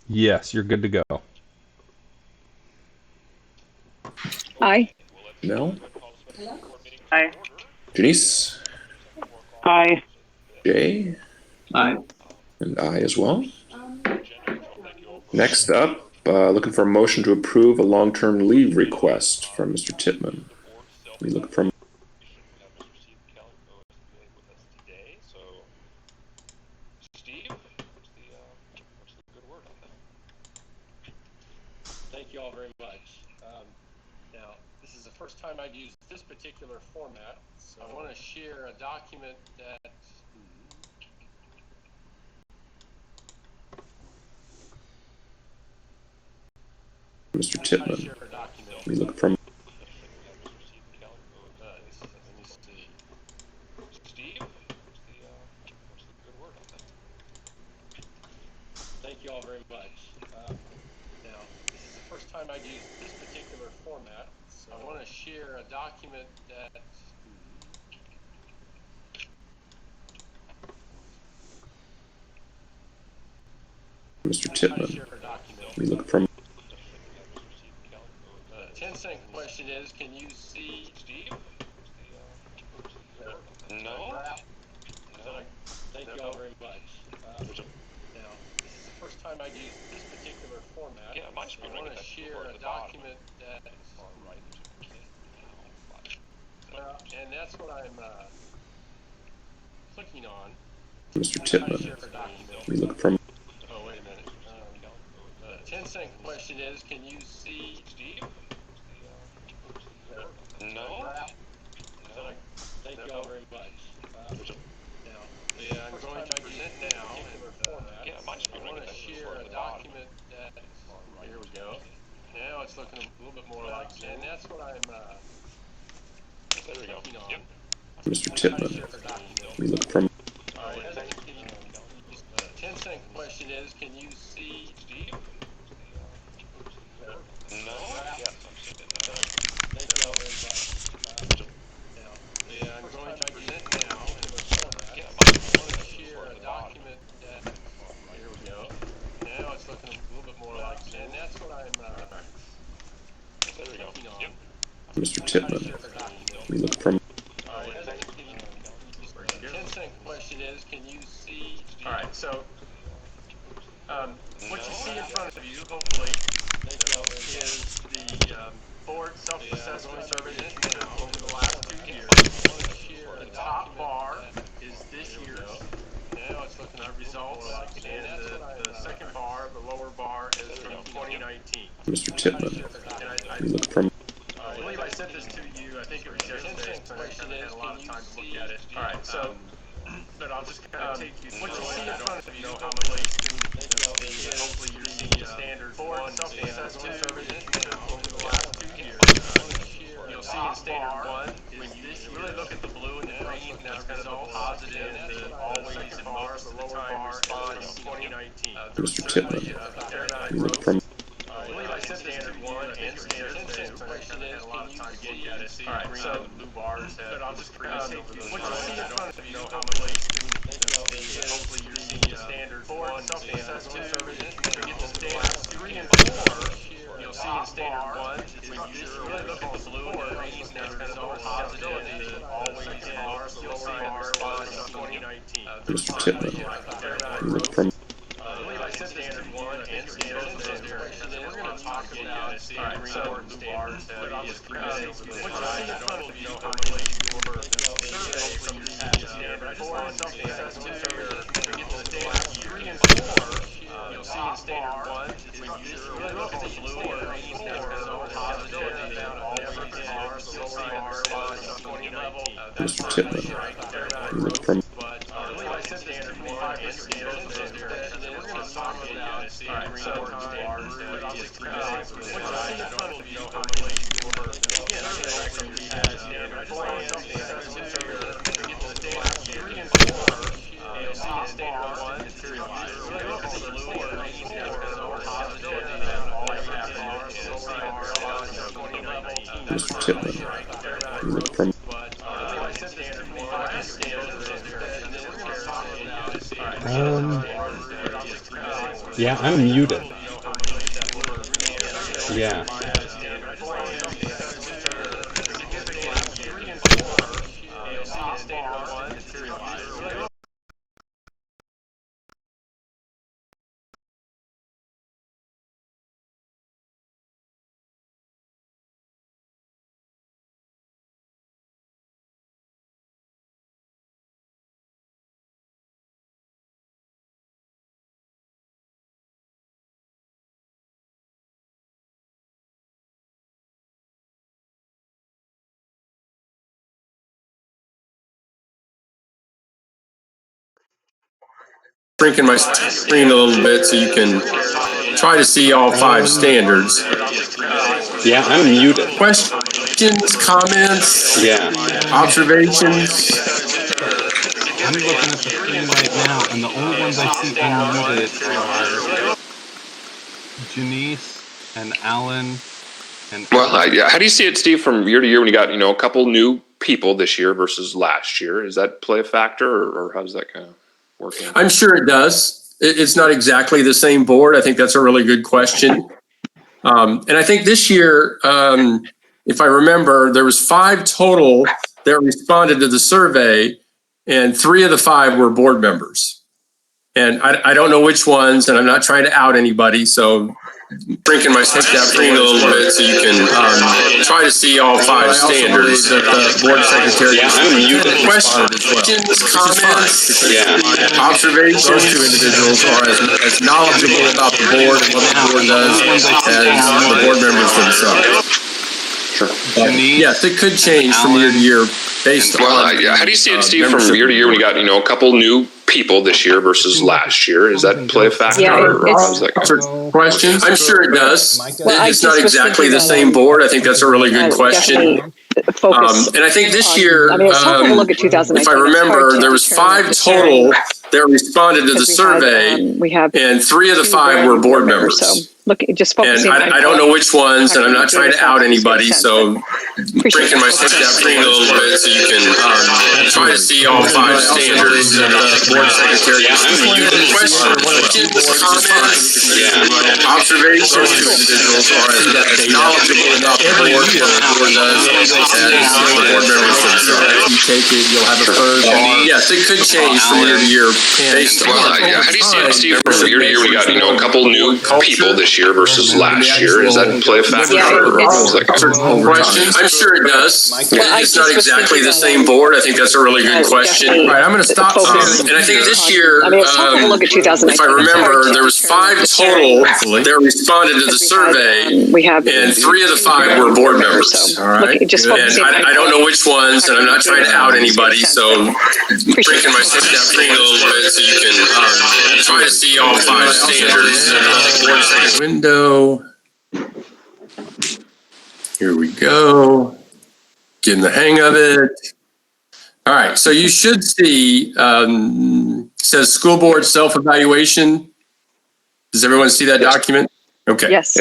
Yes, you're good to go. Aye. Mel? Aye. Janice? Aye. Jay? Aye. And I as well. Next up, looking for a motion to approve a long-term leave request from Mr. Titman. We look for Thank you all very much. Now, this is the first time I've used this particular format, so I want to share a document that Mr. Titman. We look for let me see. Steve? Thank you all very much. Now, this is the first time I've used this particular format, so I want to share a document that Mr. Titman. We look for 10-cent question is, can you see Steve? No. Thank you all very much. Now, this is the first time I've used this particular format. I want to share a document that and that's what I'm clicking on. Mr. Titman. We look for Oh, wait a minute. 10-cent question is, can you see Steve? No. Thank you all very much. Now, I'm going to present now in format. I want to share a document that. Here we go. Now it's looking a little bit more like, and that's what I'm clicking on. Mr. Titman. We look for 10-cent question is, can you see Steve? No. Thank you all very much. Now, I'm going to present now in format. I want to share a document that. Here we go. Now it's looking a little bit more like, and that's what I'm clicking on. Mr. Titman. We look for 10-cent question is, can you see Steve? All right, so what you see in front of you, hopefully, is the board self-assessment survey that you took over the last 2 years. The top bar is this year's results, and the second bar, the lower bar, is from 2019. Mr. Titman. We look for I believe I sent this to you. I think it was yesterday, so I haven't had a lot of time to look at it. All right, so, but I'll just kind of take you through what you see in front of you. Know how many hopefully you're seeing the standard board self-assessment survey that you took over the last 2 years. You'll see in standard one, when you really look at the blue and the green, that's kind of a positive, the always and most of the time response 2019. Mr. Titman. We look for I believe I said standard one and standard two. I haven't had a lot of time to look at it. All right, so the blue bars have. But I'll just take you what you see in front of you. Know how many hopefully you're seeing the standard board self-assessment survey that you get to standard 3 and 4. You'll see in standard one when you really look at the blue and the green, that's kind of a positive, always and most of the time response 2019. Mr. Titman. We look for I believe I said standard one and standard two. We're going to talk about standard blue bars. But I'll just what you see in front of you, hopefully, your survey from your standard four self-assessment survey. You get to standard 3 and 4. You'll see in standard one when you really look at the blue and green, that's kind of a positive, always and most of the time response 2019. Mr. Titman. We look for I believe I said standard one and standard two. We're going to talk about standard bars. What you see in front of you, hopefully, again, standard four self-assessment survey. You get to standard 3 and 4. You'll see in standard one, really look at the blue and green, that's kind of a positive, always and response 2019. Mr. Titman. We look for Yeah, I'm muted. Yeah. Shrinking my screen a little bit so you can try to see all 5 standards. Yeah, I'm muted. Questions, comments, Yeah. observations? I'm looking at the screen right now, and the only ones I see unmuted are Janice and Alan and. Well, how do you see it, Steve, from year to year when you got, a couple new people this year versus last year? Does that play a factor, or how does that kind of work in? I'm sure it does. It's not exactly the same board. I think that's a really good question. And I think this year, if I remember, there was 5 total that responded to the survey, and 3 of the 5 were board members. And I don't know which ones, and I'm not trying to out anybody, so shrinking my screen a little bit so you can try to see all 5 standards. That the board secretary questions, comments, observations. Those 2 individuals are as knowledgeable about the board and what the board does as the board members themselves. Sure. Yes, it could change from year to year based on. How do you see it, Steve, from year to year when you got, a couple new people this year versus last year? Does that play a factor? Yeah, or how does that questions? I'm sure it does. Well, It's not exactly the same board. I think that's a really good question. Focus. And I think this year, I mean, it's helpful to look at 2019. if I remember, there was 5 total that responded to the survey, and 3 of the 5 were board members. So look, just focusing. And I don't know which ones, and I'm not trying to out anybody, so shrinking my screen a little bit so you can try to see all 5 standards. Board secretary, questions, comments, observations. 2 individuals are as knowledgeable about the board and what the board does as the board members themselves. You take it, you'll have a third bar. Yes, it could change from year to year based on. How do you see it, Steve, from year to year when you got, a couple new people this year versus last year? Does that play a factor? Or how does that questions? I'm sure it does. It's not exactly the same board. I think that's a really good question. All right, I'm going to stop. And I think this year, if I remember, there was 5 total that responded to the survey, and 3 of the 5 were board members. All right. And I don't know which ones, and I'm not trying to out anybody, so shrinking my screen a little bit so you can try to see all 5 standards. Window. Here we go. Getting the hang of it. All right, so you should see, says school board self-evaluation. Does everyone see that document? Okay. Yes.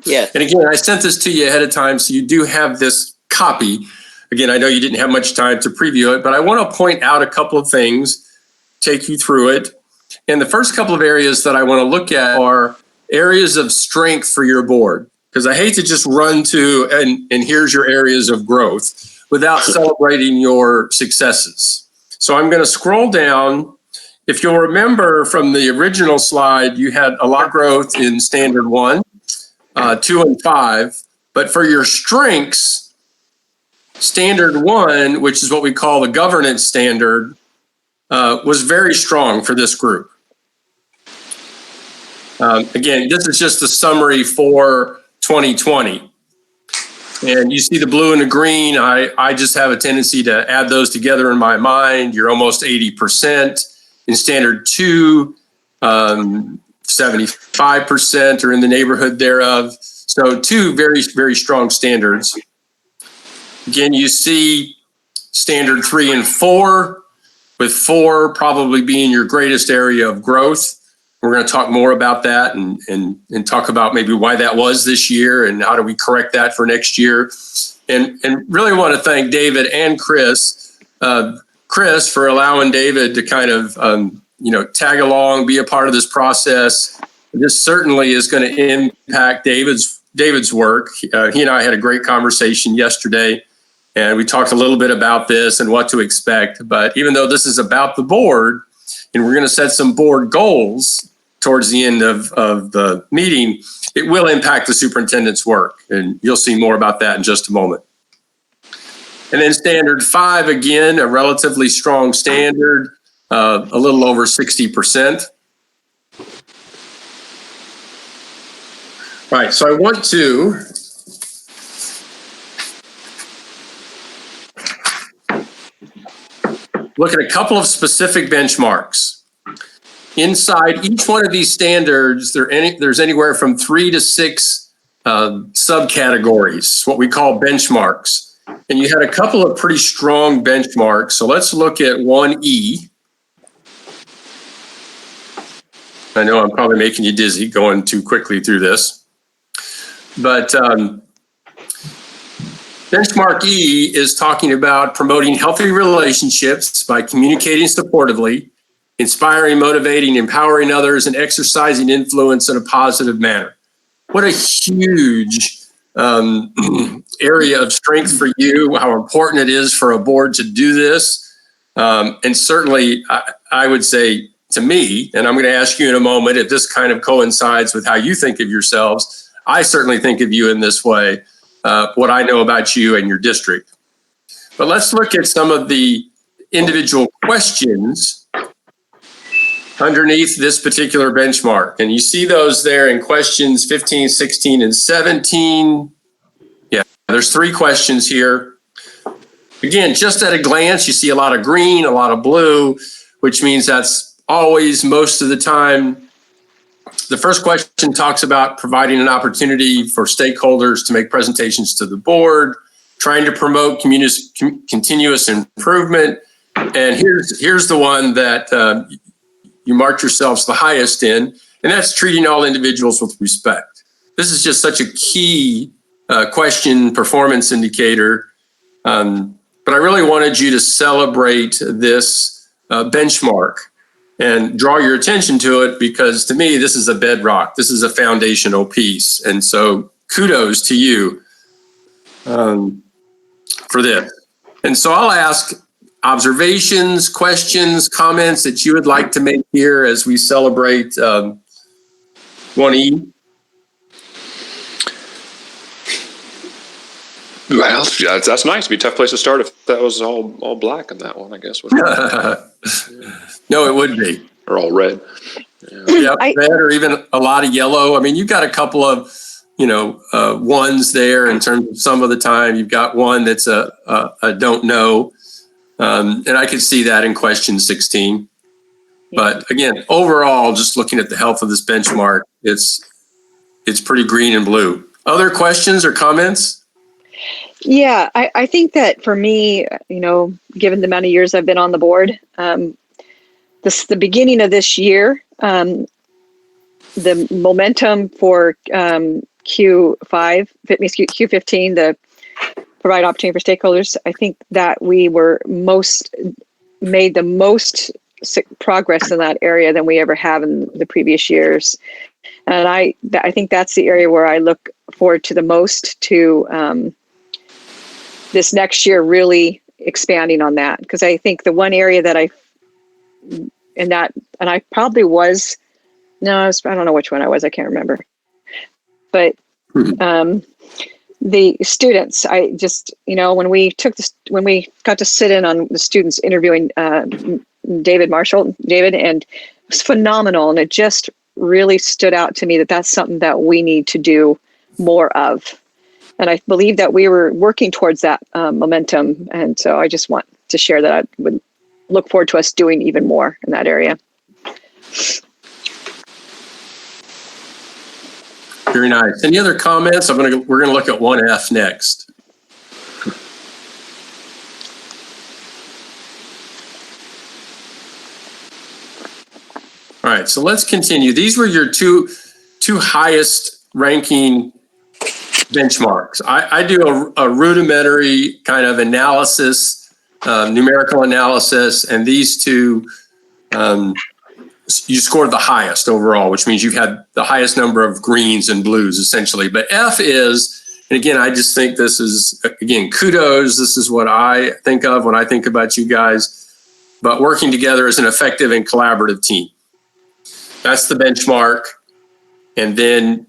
Yes. And again, I sent this to you ahead of time, so you do have this copy. Again, I know you didn't have much time to preview it, but I want to point out a couple of things, take you through it. And the first couple of areas that I want to look at are areas of strength for your board, because I hate to just run to and here's your areas of growth without celebrating your successes. So I'm going to scroll down. If you'll remember from the original slide, you had a lot of growth in standard 1, 2, and 5. But for your strengths, standard 1, which is what we call the governance standard, was very strong for this group. Again, this is just the summary for 2020. And you see the blue and the green. I just have a tendency to add those together in my mind. You're almost 80%. In standard 2, 75% or in the neighborhood thereof. So 2 very, very strong standards. Again, you see standard 3 and 4, with 4 probably being your greatest area of growth. We're going to talk more about that and talk about maybe why that was this year and how do we correct that for next year. And really want to thank David and Chris for allowing David to kind of tag along, be a part of this process. This certainly is going to impact David's work. He and I had a great conversation yesterday, and we talked a little bit about this and what to expect. But even though this is about the board, and we're going to set some board goals towards the end of the meeting, it will impact the superintendent's work. And you'll see more about that in just a moment. And then standard 5, again, a relatively strong standard, a little over 60%. Right, so I want to look at a couple of specific benchmarks. Inside each one of these standards, there's anywhere from 3 to 6 subcategories, what we call benchmarks. And you had a couple of pretty strong benchmarks. So let's look at 1E. I know I'm probably making you dizzy going too quickly through this. But benchmark E is talking about promoting healthy relationships by communicating supportively, inspiring, motivating, empowering others, and exercising influence in a positive manner. What a huge area of strength for you, how important it is for a board to do this. And certainly, I would say to me, and I'm going to ask you in a moment if this kind of coincides with how you think of yourselves, I certainly think of you in this way, what I know about you and your district. But let's look at some of the individual questions underneath this particular benchmark. And you see those there in questions 15, 16, and 17. Yeah, there's 3 questions here. Again, just at a glance, you see a lot of green, a lot of blue, which means that's always, most of the time. The first question talks about providing an opportunity for stakeholders to make presentations to the board, trying to promote continuous improvement. And here's the one that you marked yourselves the highest in, and that's treating all individuals with respect. This is just such a key question, performance indicator. But I really wanted you to celebrate this benchmark and draw your attention to it, because to me, this is a bedrock. This is a foundational piece. And so kudos to you for this. And so I'll ask observations, questions, comments that you would like to make here as we celebrate 1E. Well, that's nice. It'd be a tough place to start if that was all black in that one, I guess. No, it would be. Or all red. Yeah, red or even a lot of yellow. I mean, you've got a couple of, ones there in terms of some of the time. You've got one that's a don't know. And I could see that in question 16. But again, overall, just looking at the health of this benchmark, it's pretty green and blue. Other questions or comments? Yeah, I think that for me, given the amount of years I've been on the board, the beginning of this year, the momentum for Q15, the provide opportunity for stakeholders, I think that we made the most progress in that area than we ever have in the previous years. And I think that's the area where I look forward to the most to this next year really expanding on that, because I think the one area that I probably was, I don't know which one I was, I can't remember, but the students, I just, when we got to sit in on the students interviewing David, and it was phenomenal, and it just really stood out to me that that's something that we need to do more of. And I believe that we were working towards that momentum. And so I just want to share that I would look forward to us doing even more in that area. Very nice. Any other comments? We're going to look at 1F next. All right, so let's continue. These were your two highest ranking benchmarks. I do a rudimentary kind of analysis, numerical analysis, and these two you scored the highest overall, which means you've had the highest number of greens and blues essentially. But F is, and again, I just think this is, again, kudos. This is what I think of when I think about you guys, but working together as an effective and collaborative team. That's the benchmark. And then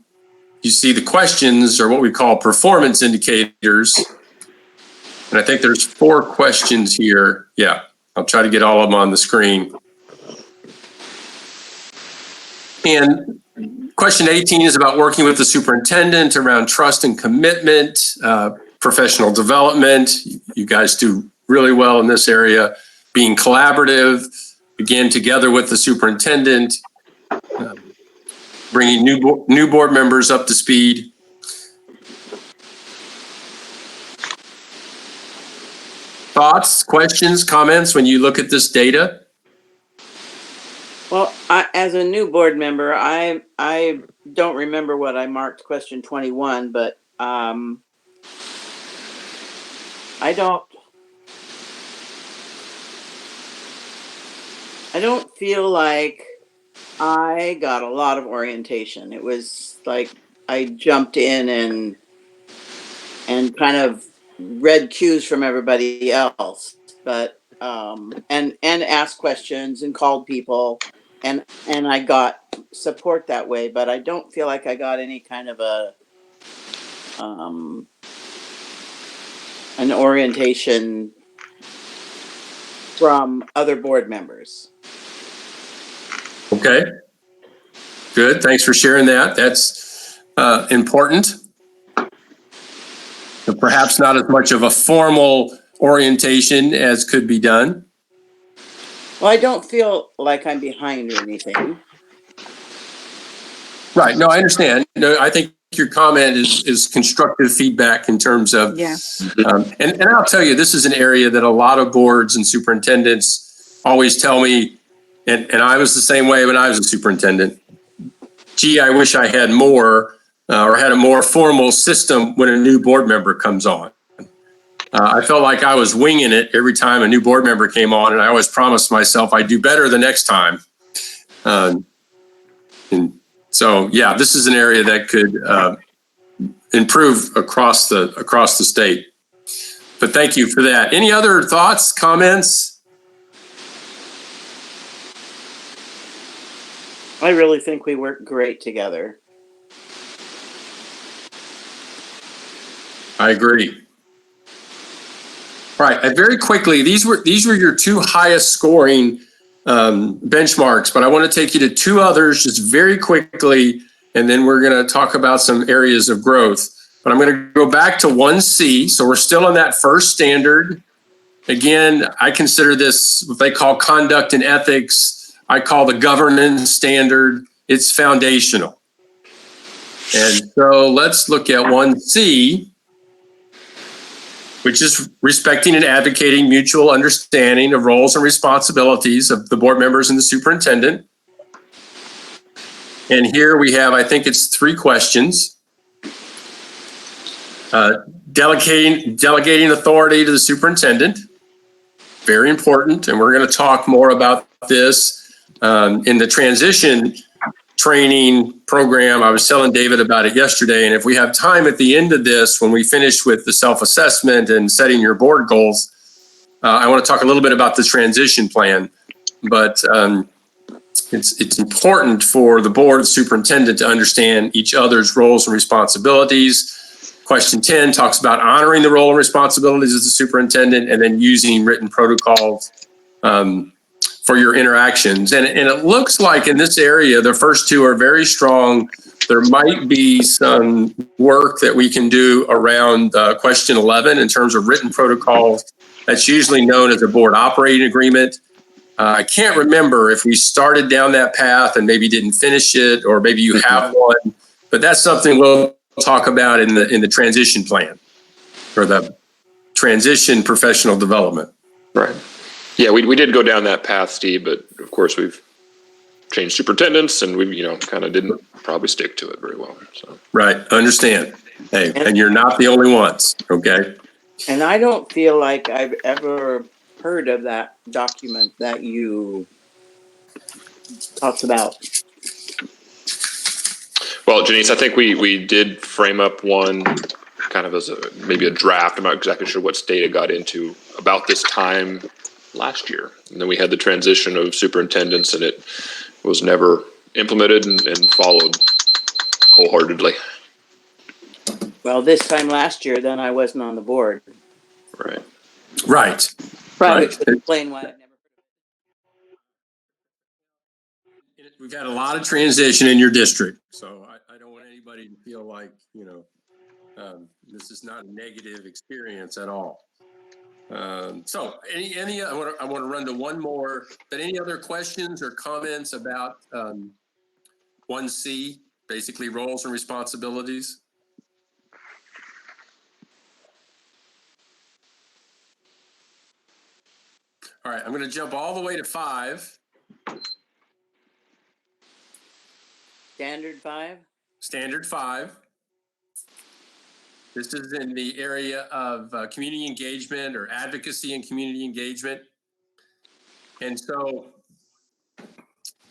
you see the questions are what we call performance indicators. And I think there's 4 questions here. Yeah, I'll try to get all of them on the screen. And question 18 is about working with the superintendent around trust and commitment, professional development. You guys do really well in this area. Being collaborative, again, together with the superintendent, bringing new board members up to speed. Thoughts, questions, comments when you look at this data? Well, as a new board member, I don't remember what I marked question 21, but I don't feel like I got a lot of orientation. It was like I jumped in and kind of read cues from everybody else, but and asked questions and called people, and I got support that way. But I don't feel like I got any kind of an orientation from other board members. Okay, good. Thanks for sharing that. That's important. But perhaps not as much of a formal orientation as could be done. Well, I don't feel like I'm behind or anything. Right. No, I understand. No, I think your comment is constructive feedback in terms of, Yeah. and I'll tell you, this is an area that a lot of boards and superintendents always tell me, and I was the same way when I was a superintendent. Gee, I wish I had more or had a more formal system when a new board member comes on. I felt like I was winging it every time a new board member came on, and I always promised myself I'd do better the next time. And so, yeah, this is an area that could improve across the state. But thank you for that. Any other thoughts, comments? I really think we work great together. I agree. All right, very quickly, these were your 2 highest scoring benchmarks, but I want to take you to 2 others just very quickly, and then we're going to talk about some areas of growth. But I'm going to go back to 1C, so we're still on that first standard. Again, I consider this what they call conduct and ethics. I call the governance standard. It's foundational. And so let's look at 1C, which is respecting and advocating mutual understanding of roles and responsibilities of the board members and the superintendent. And here we have, I think it's 3 questions. Delegating authority to the superintendent, very important. And we're going to talk more about this in the transition training program. I was telling David about it yesterday. And if we have time at the end of this, when we finish with the self-assessment and setting your board goals, I want to talk a little bit about the transition plan. But it's important for the board, the superintendent, to understand each other's roles and responsibilities. Question 10 talks about honoring the role and responsibilities as the superintendent, and then using written protocols for your interactions. And it looks like in this area, the first 2 are very strong. There might be some work that we can do around question 11 in terms of written protocols. That's usually known as a board operating agreement. I can't remember if we started down that path and maybe didn't finish it, or maybe you have one, but that's something we'll talk about in the transition plan or the transition professional development. Right. Yeah, we did go down that path, Steve, but of course we've changed superintendents and we, kind of didn't probably stick to it very well. So. Right. Understand. Hey, and you're not the only ones. Okay. And I don't feel like I've ever heard of that document that you talks about. Well, Janice, I think we did frame up one kind of as maybe a draft. I'm not exactly sure what state it got into about this time last year. And then we had the transition of superintendents, and it was never implemented and followed wholeheartedly. Well, this time last year, then I wasn't on the board. Right. Right. Right. Which would explain why I've never. We've had a lot of transition in your district, so I don't want anybody to feel like, this is not a negative experience at all. So I want to run to one more, but any other questions or comments about 1C, basically roles and responsibilities? All right, I'm going to jump all the way to 5. Standard 5? Standard 5. This is in the area of community engagement or advocacy and community engagement. And so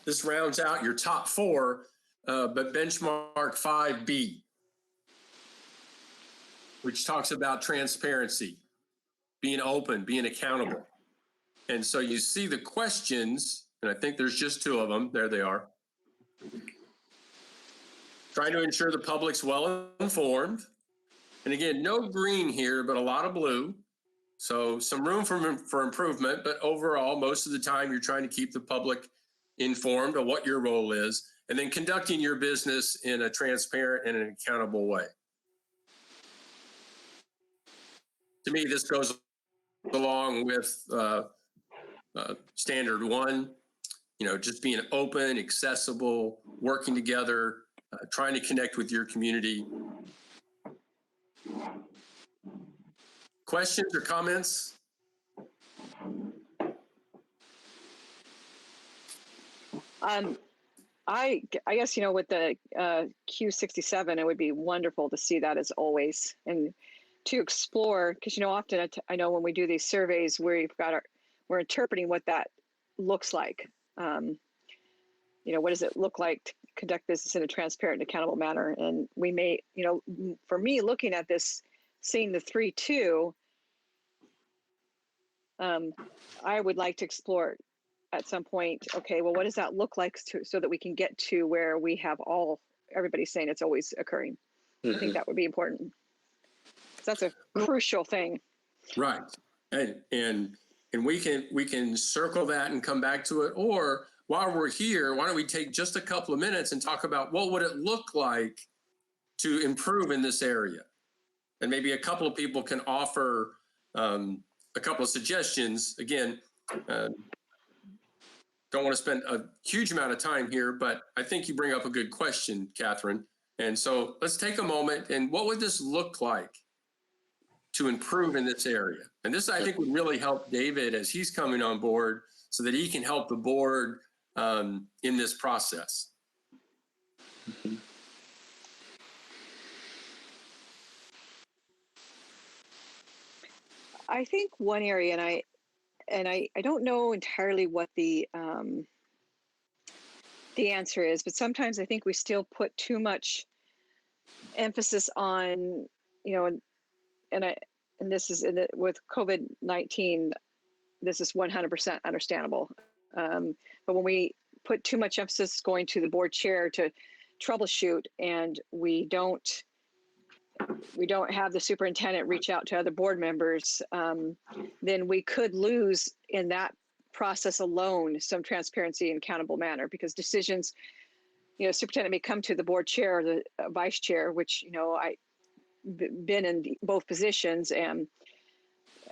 this rounds out your top 4, but benchmark 5B, which talks about transparency, being open, being accountable. And so you see the questions, and I think there's just 2 of them. There they are. Trying to ensure the public's well informed. And again, no green here, but a lot of blue. So some room for improvement, but overall, most of the time you're trying to keep the public informed of what your role is, and then conducting your business in a transparent and an accountable way. To me, this goes along with standard 1, just being open, accessible, working together, trying to connect with your community. Questions or comments? I guess, with the Q67, it would be wonderful to see that as always, and to explore, because, often I know when we do these surveys, we're interpreting what that looks like. What does it look like to conduct business in a transparent and accountable manner? And we may, for me, looking at this, seeing the 3-2, I would like to explore at some point, okay, well, what does that look like so that we can get to where we have everybody saying it's always occurring? I think that would be important. That's a crucial thing. Right. And we can circle that and come back to it. Or while we're here, why don't we take just a couple of minutes and talk about what would it look like to improve in this area? And maybe a couple of people can offer a couple of suggestions. Again, don't want to spend a huge amount of time here, but I think you bring up a good question, Catherine. And so let's take a moment, and what would this look like to improve in this area? And this, I think, would really help David as he's coming on board so that he can help the board in this process. I think one area, and I don't know entirely what the answer is, but sometimes I think we still put too much emphasis on, and this is with COVID-19, this is 100% understandable. But when we put too much emphasis going to the board chair to troubleshoot, and we don't have the superintendent reach out to other board members, then we could lose in that process alone some transparency and accountable manner, because decisions, superintendent may come to the board chair or the vice chair, which, I've been in both positions, and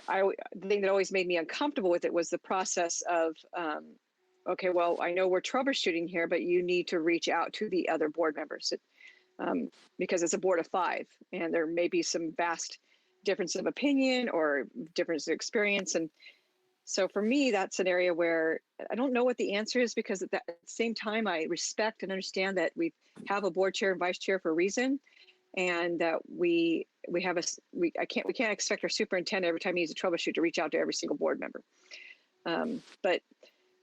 the thing that always made me uncomfortable with it was the process of, okay, well, I know we're troubleshooting here, but you need to reach out to the other board members, because it's a board of 5, and there may be some vast difference of opinion or difference of experience. And so for me, that's an area where I don't know what the answer is, because at the same time, I respect and understand that we have a board chair and vice chair for a reason, and that we can't expect our superintendent every time he needs a troubleshoot to reach out to every single board member. But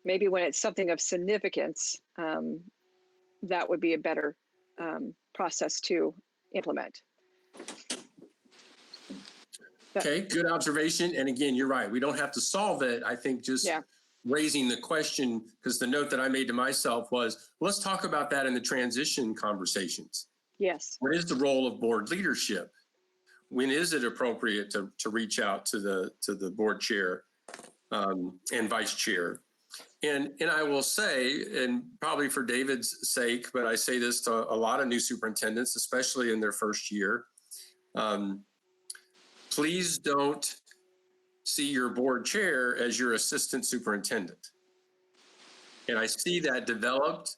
maybe when it's something of significance, that would be a better process to implement. Okay, good observation. And again, you're right. We don't have to solve it. I think just raising the question, because the note that I made to myself was, let's talk about that in the transition conversations. Yes. What is the role of board leadership? When is it appropriate to reach out to the board chair and vice chair? And I will say, and probably for David's sake, but I say this to a lot of new superintendents, especially in their first year, please don't see your board chair as your assistant superintendent. And I see that developed.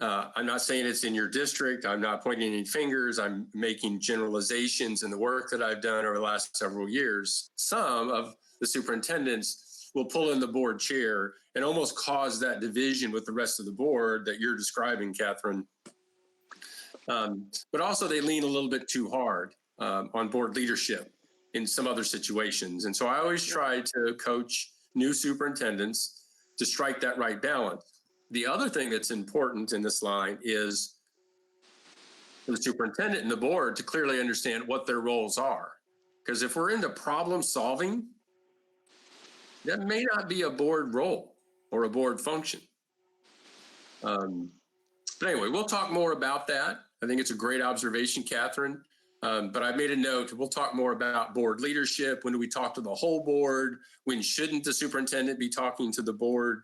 I'm not saying it's in your district. I'm not pointing any fingers. I'm making generalizations in the work that I've done over the last several years. Some of the superintendents will pull in the board chair and almost cause that division with the rest of the board that you're describing, Catherine. But also they lean a little bit too hard on board leadership in some other situations. And so I always try to coach new superintendents to strike that right balance. The other thing that's important in this line is for the superintendent and the board to clearly understand what their roles are. Because if we're into problem solving, that may not be a board role or a board function. But anyway, we'll talk more about that. I think it's a great observation, Catherine. But I made a note, we'll talk more about board leadership. When do we talk to the whole board? When shouldn't the superintendent be talking to the board?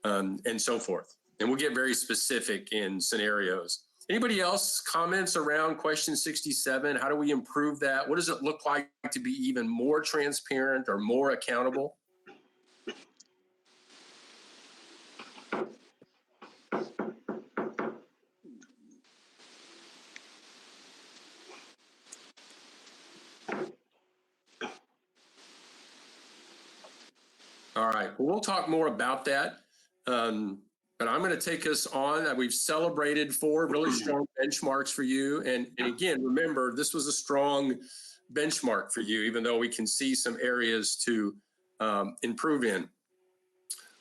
And so forth. And we'll get very specific in scenarios. Anybody else comments around question 67? How do we improve that? What does it look like to be even more transparent or more accountable? All right, well, we'll talk more about that. But I'm going to take us on. We've celebrated 4 really strong benchmarks for you. And again, remember, this was a strong benchmark for you, even though we can see some areas to improve in.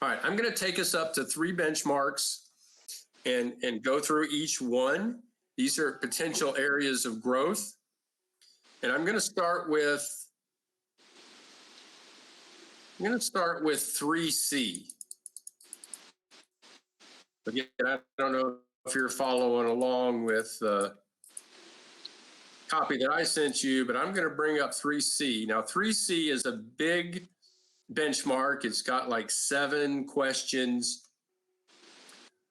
All right, I'm going to take us up to 3 benchmarks and go through each one. These are potential areas of growth. And I'm going to start with 3C. Again, I don't know if you're following along with the copy that I sent you, but I'm going to bring up 3C. Now, 3C is a big benchmark. It's got like 7 questions.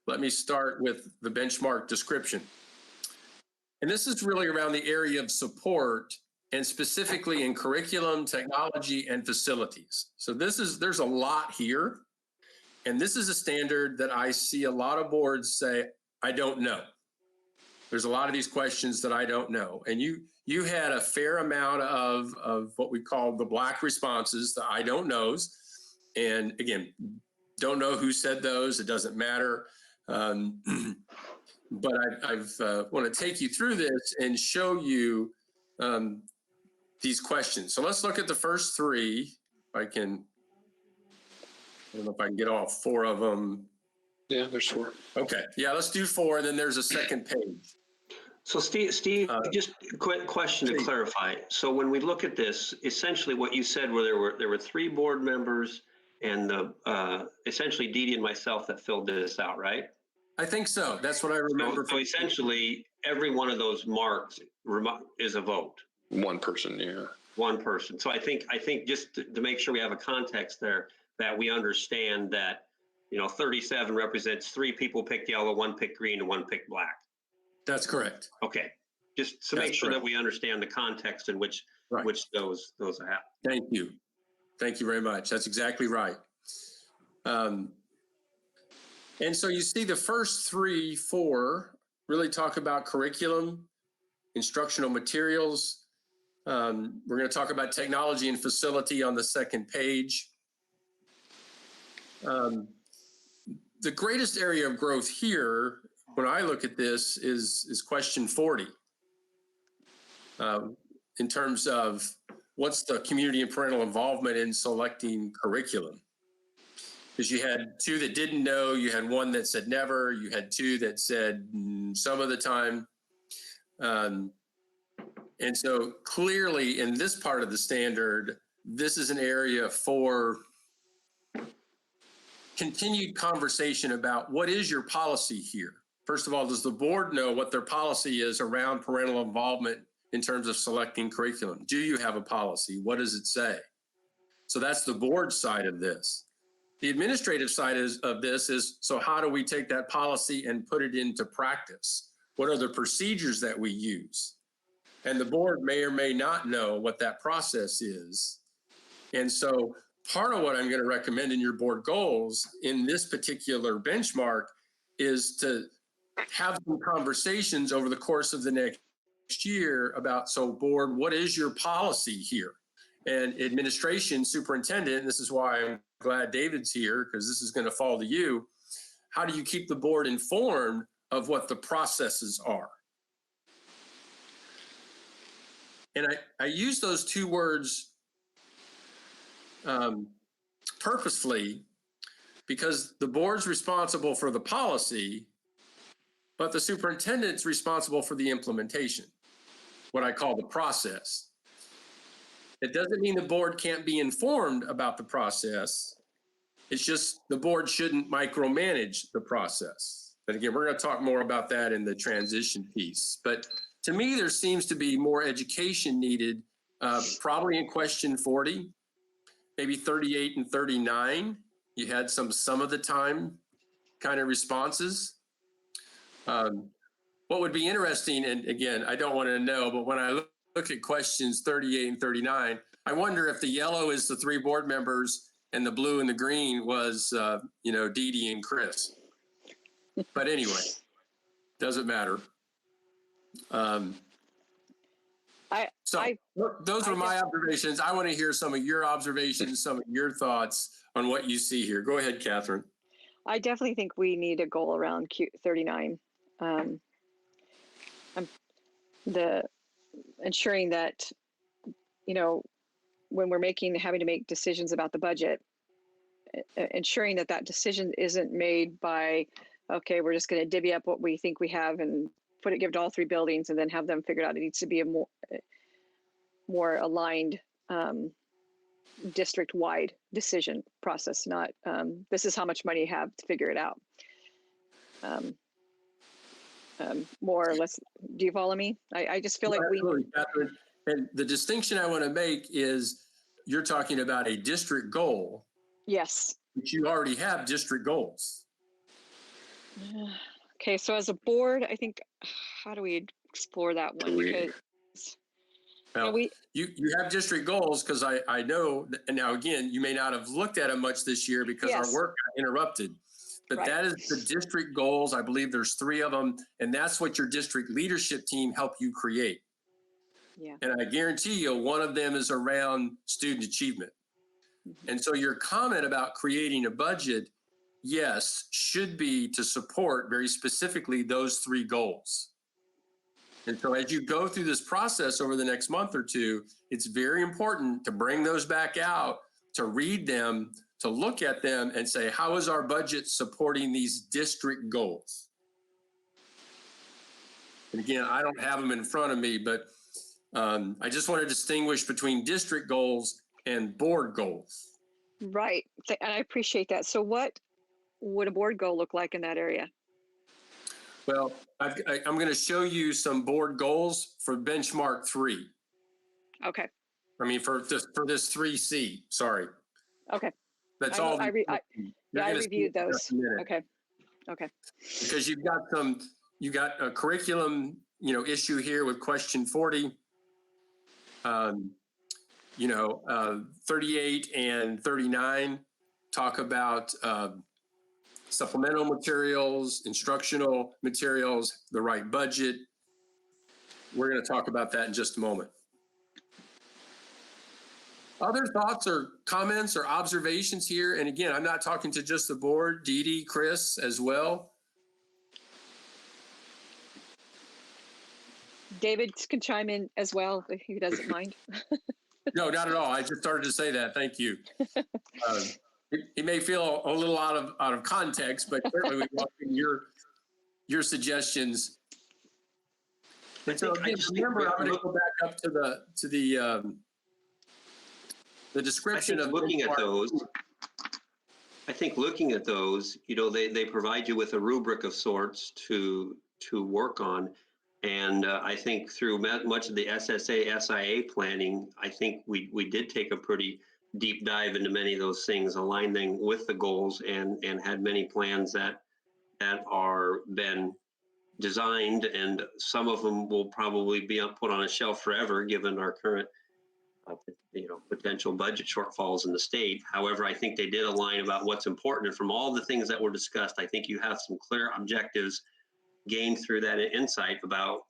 Let me start with the benchmark description. And this is really around the area of support, and specifically in curriculum, technology, and facilities. So there's a lot here. And this is a standard that I see a lot of boards say, I don't know. There's a lot of these questions that I don't know. And you had a fair amount of what we call the black responses, the I don't knows. And again, don't know who said those. It doesn't matter. But I want to take you through this and show you these questions. So let's look at the first 3. If I don't know if I can get all 4 of them. Yeah, there's 4. Okay. Yeah, let's do 4. Then there's a second page. So Steve, just a quick question to clarify. So when we look at this, essentially what you said were there were 3 board members and essentially Dee Dee and myself that filled this out, right? I think so. That's what I remember. So essentially every one of those marks is a vote. One person, yeah. One person. So I think just to make sure we have a context there, that we understand that, 37 represents 3 people picked yellow, 1 picked green, and 1 picked black. That's correct. Okay. Just to make sure that we understand the context in which those happen. Thank you. Thank you very much. That's exactly right. And so you see the first 3, 4 really talk about curriculum, instructional materials. We're going to talk about technology and facility on the second page. The greatest area of growth here, when I look at this, is question 40. In terms of what's the community and parental involvement in selecting curriculum. Because you had two that didn't know, you had one that said never, you had two that said some of the time. And so clearly in this part of the standard, this is an area for continued conversation about what is your policy here? First of all, does the board know what their policy is around parental involvement in terms of selecting curriculum? Do you have a policy? What does it say? So that's the board side of this. The administrative side of this is, so how do we take that policy and put it into practice? What are the procedures that we use? And the board may or may not know what that process is. And so part of what I'm going to recommend in your board goals in this particular benchmark is to have some conversations over the course of the next year about, so board, what is your policy here? And administration, superintendent, and this is why I'm glad David's here, because this is going to fall to you. How do you keep the board informed of what the processes are? And I use those two words purposefully because the board's responsible for the policy, but the superintendent's responsible for the implementation, what I call the process. It doesn't mean the board can't be informed about the process. It's just the board shouldn't micromanage the process. But again, we're going to talk more about that in the transition piece. But to me, there seems to be more education needed, probably in question 40, maybe 38 and 39. You had some of the time kind of responses. What would be interesting, and again, I don't want to know, but when I look at questions 38 and 39, I wonder if the yellow is the 3 board members and the blue and the green was, Dee Dee and Chris. But anyway, doesn't matter. Those were my observations. I want to hear some of your observations, some of your thoughts on what you see here. Go ahead, Catherine. I definitely think we need a goal around Q39. The ensuring that, when we're having to make decisions about the budget, ensuring that decision isn't made by, okay, we're just going to divvy up what we think we have and give it to all 3 buildings and then have them figured out. It needs to be a more aligned district-wide decision process, not this is how much money you have to figure it out. More or less, do you follow me? I just feel like Catherine. And the distinction I want to make is you're talking about a district goal. Yes. But you already have district goals. Okay, so as a board, I think, how do we explore that one? Because you have district goals because I know, and now again, you may not have looked at them much this year because our work got interrupted. But that is the district goals. I believe there's 3 of them, and that's what your district leadership team helped you create. Yeah. And I guarantee you one of them is around student achievement. Mm-hmm. And so your comment about creating a budget, yes, should be to support very specifically those 3 goals. And so as you go through this process over the next month or 2, it's very important to bring those back out, to read them, to look at them and say, how is our budget supporting these district goals? And again, I don't have them in front of me, but I just want to distinguish between district goals and board goals. Right. And I appreciate that. So what would a board goal look like in that area? Well, I'm going to show you some board goals for benchmark 3. Okay. I mean, for this 3C, sorry. Okay. That's all. I reviewed those. Okay. Because you've got a curriculum, issue here with question 40. 38 and 39 talk about supplemental materials, instructional materials, the right budget. We're going to talk about that in just a moment. Other thoughts or comments or observations here? And again, I'm not talking to just the board, Dee Dee, Chris as well. David can chime in as well if he doesn't mind. No, not at all. I just started to say that. Thank you. it may feel a little out of context, but certainly we welcome your suggestions. And so again, remember, I'm going to go back up to the description of looking at those. I think looking at those, they provide you with a rubric of sorts to work on. And I think through much of the SSA, SIA planning, I think we did take a pretty deep dive into many of those things, align them with the goals, and had many plans that are then designed, and some of them will probably be put on a shelf forever, given our current potential budget shortfalls in the state. However, I think they did align about what's important. And from all the things that were discussed, I think you have some clear objectives gained through that insight about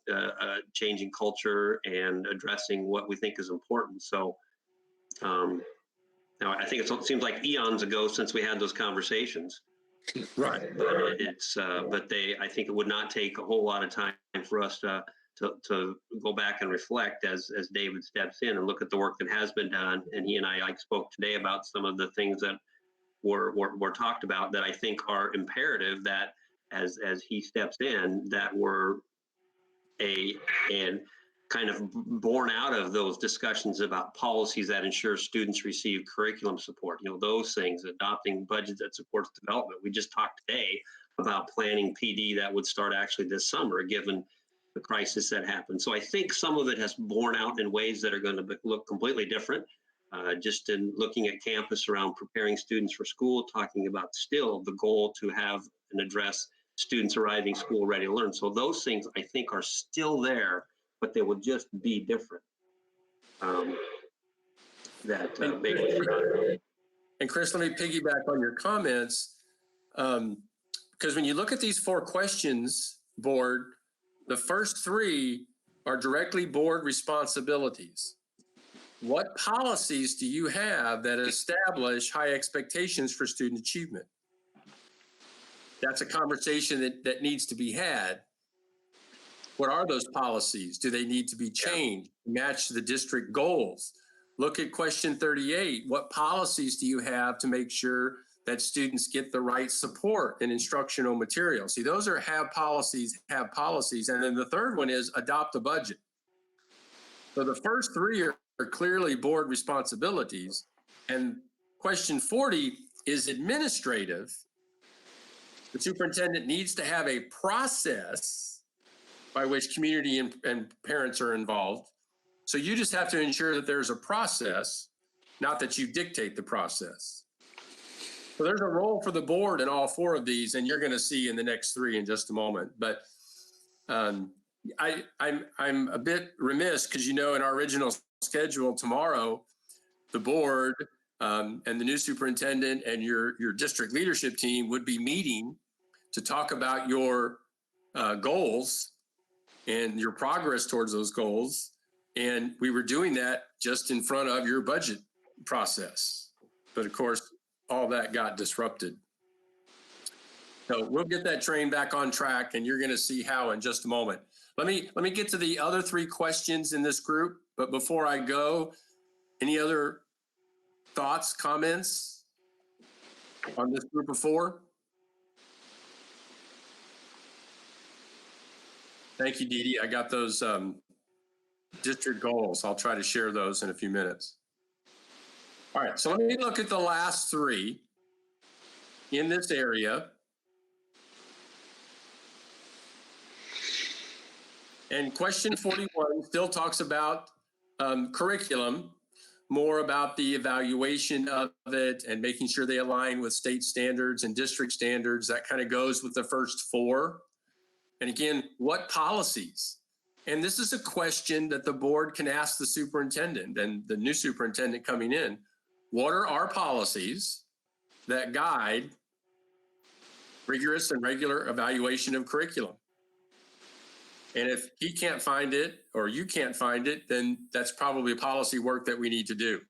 changing culture and addressing what we think is important. So now I think it seems like eons ago since we had those conversations. Right. But I think it would not take a whole lot of time for us to go back and reflect as David steps in and look at the work that has been done. And he and I spoke today about some of the things that were talked about that I think are imperative that as he steps in, that were and kind of born out of those discussions about policies that ensure students receive curriculum support. Those things, adopting budgets that supports development. We just talked today about planning PD that would start actually this summer, given the crisis that happened. So I think some of it has borne out in ways that are going to look completely different. Just in looking at campus around preparing students for school, talking about still the goal to have and address students arriving school ready to learn. So those things I think are still there, but they will just be different. And Chris, let me piggyback on your comments, because when you look at these 4 questions, board, the first 3 are directly board responsibilities. What policies do you have that establish high expectations for student achievement? That's a conversation that needs to be had. What are those policies? Do they need to be changed, match the district goals? Look at question 38. What policies do you have to make sure that students get the right support and instructional material? See, those are have policies. And then the third one is adopt a budget. So the first 3 are clearly board responsibilities. And question 40 is administrative. The superintendent needs to have a process by which community and parents are involved. So you just have to ensure that there's a process, not that you dictate the process. So there's a role for the board in all 4 of these, and you're going to see in the next 3 in just a moment. But I'm a bit remiss because, in our original schedule tomorrow, the board and the new superintendent and your district leadership team would be meeting to talk about your goals and your progress towards those goals. And we were doing that just in front of your budget process. But of course, all that got disrupted. So we'll get that train back on track, and you're going to see how in just a moment. Let me get to the other 3 questions in this group. But before I go, any other thoughts, comments on this group of 4? Thank you, Dee Dee. I got those district goals. I'll try to share those in a few minutes. All right, so let me look at the last 3 in this area. And question 41 still talks about curriculum, more about the evaluation of it and making sure they align with state standards and district standards. That kind of goes with the first 4. And again, what policies? And this is a question that the board can ask the superintendent and the new superintendent coming in. What are our policies that guide rigorous and regular evaluation of curriculum? And if he can't find it or you can't find it, then that's probably policy work that we need to do.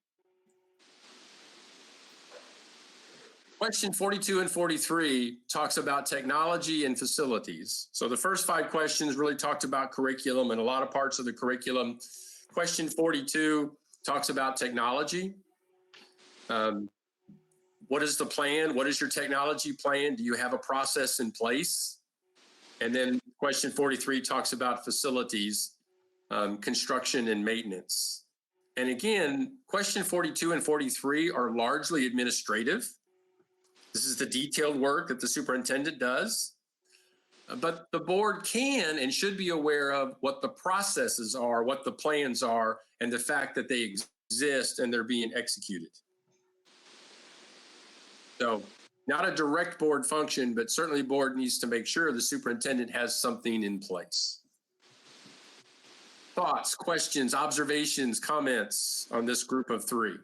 Question 42 and 43 talks about technology and facilities. So the first 5 questions really talked about curriculum and a lot of parts of the curriculum. Question 42 talks about technology. What what is the plan? What is your technology plan? Do you have a process in place? And then question 43 talks about facilities, construction and maintenance. And again, question 42 and 43 are largely administrative. This is the detailed work that the superintendent does. But the board can and should be aware of what the processes are, what the plans are, and the fact that they exist and they're being executed. So not a direct board function, but certainly board needs to make sure the superintendent has something in place. Thoughts, questions, observations, comments on this group of three?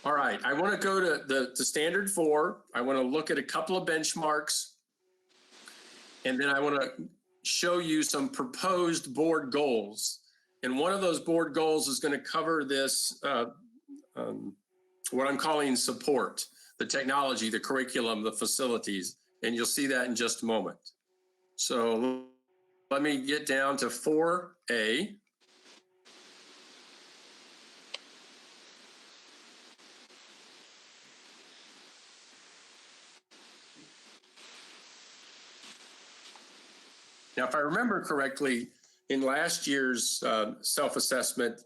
All right, I want to go to standard 4. I want to look at a couple of benchmarks, and then I want to show you some proposed board goals. And one of those board goals is going to cover this, what I'm calling support, the technology, the curriculum, the facilities, and you'll see that in just a moment. So let me get down to 4A. Now, if I remember correctly, in last year's self-assessment,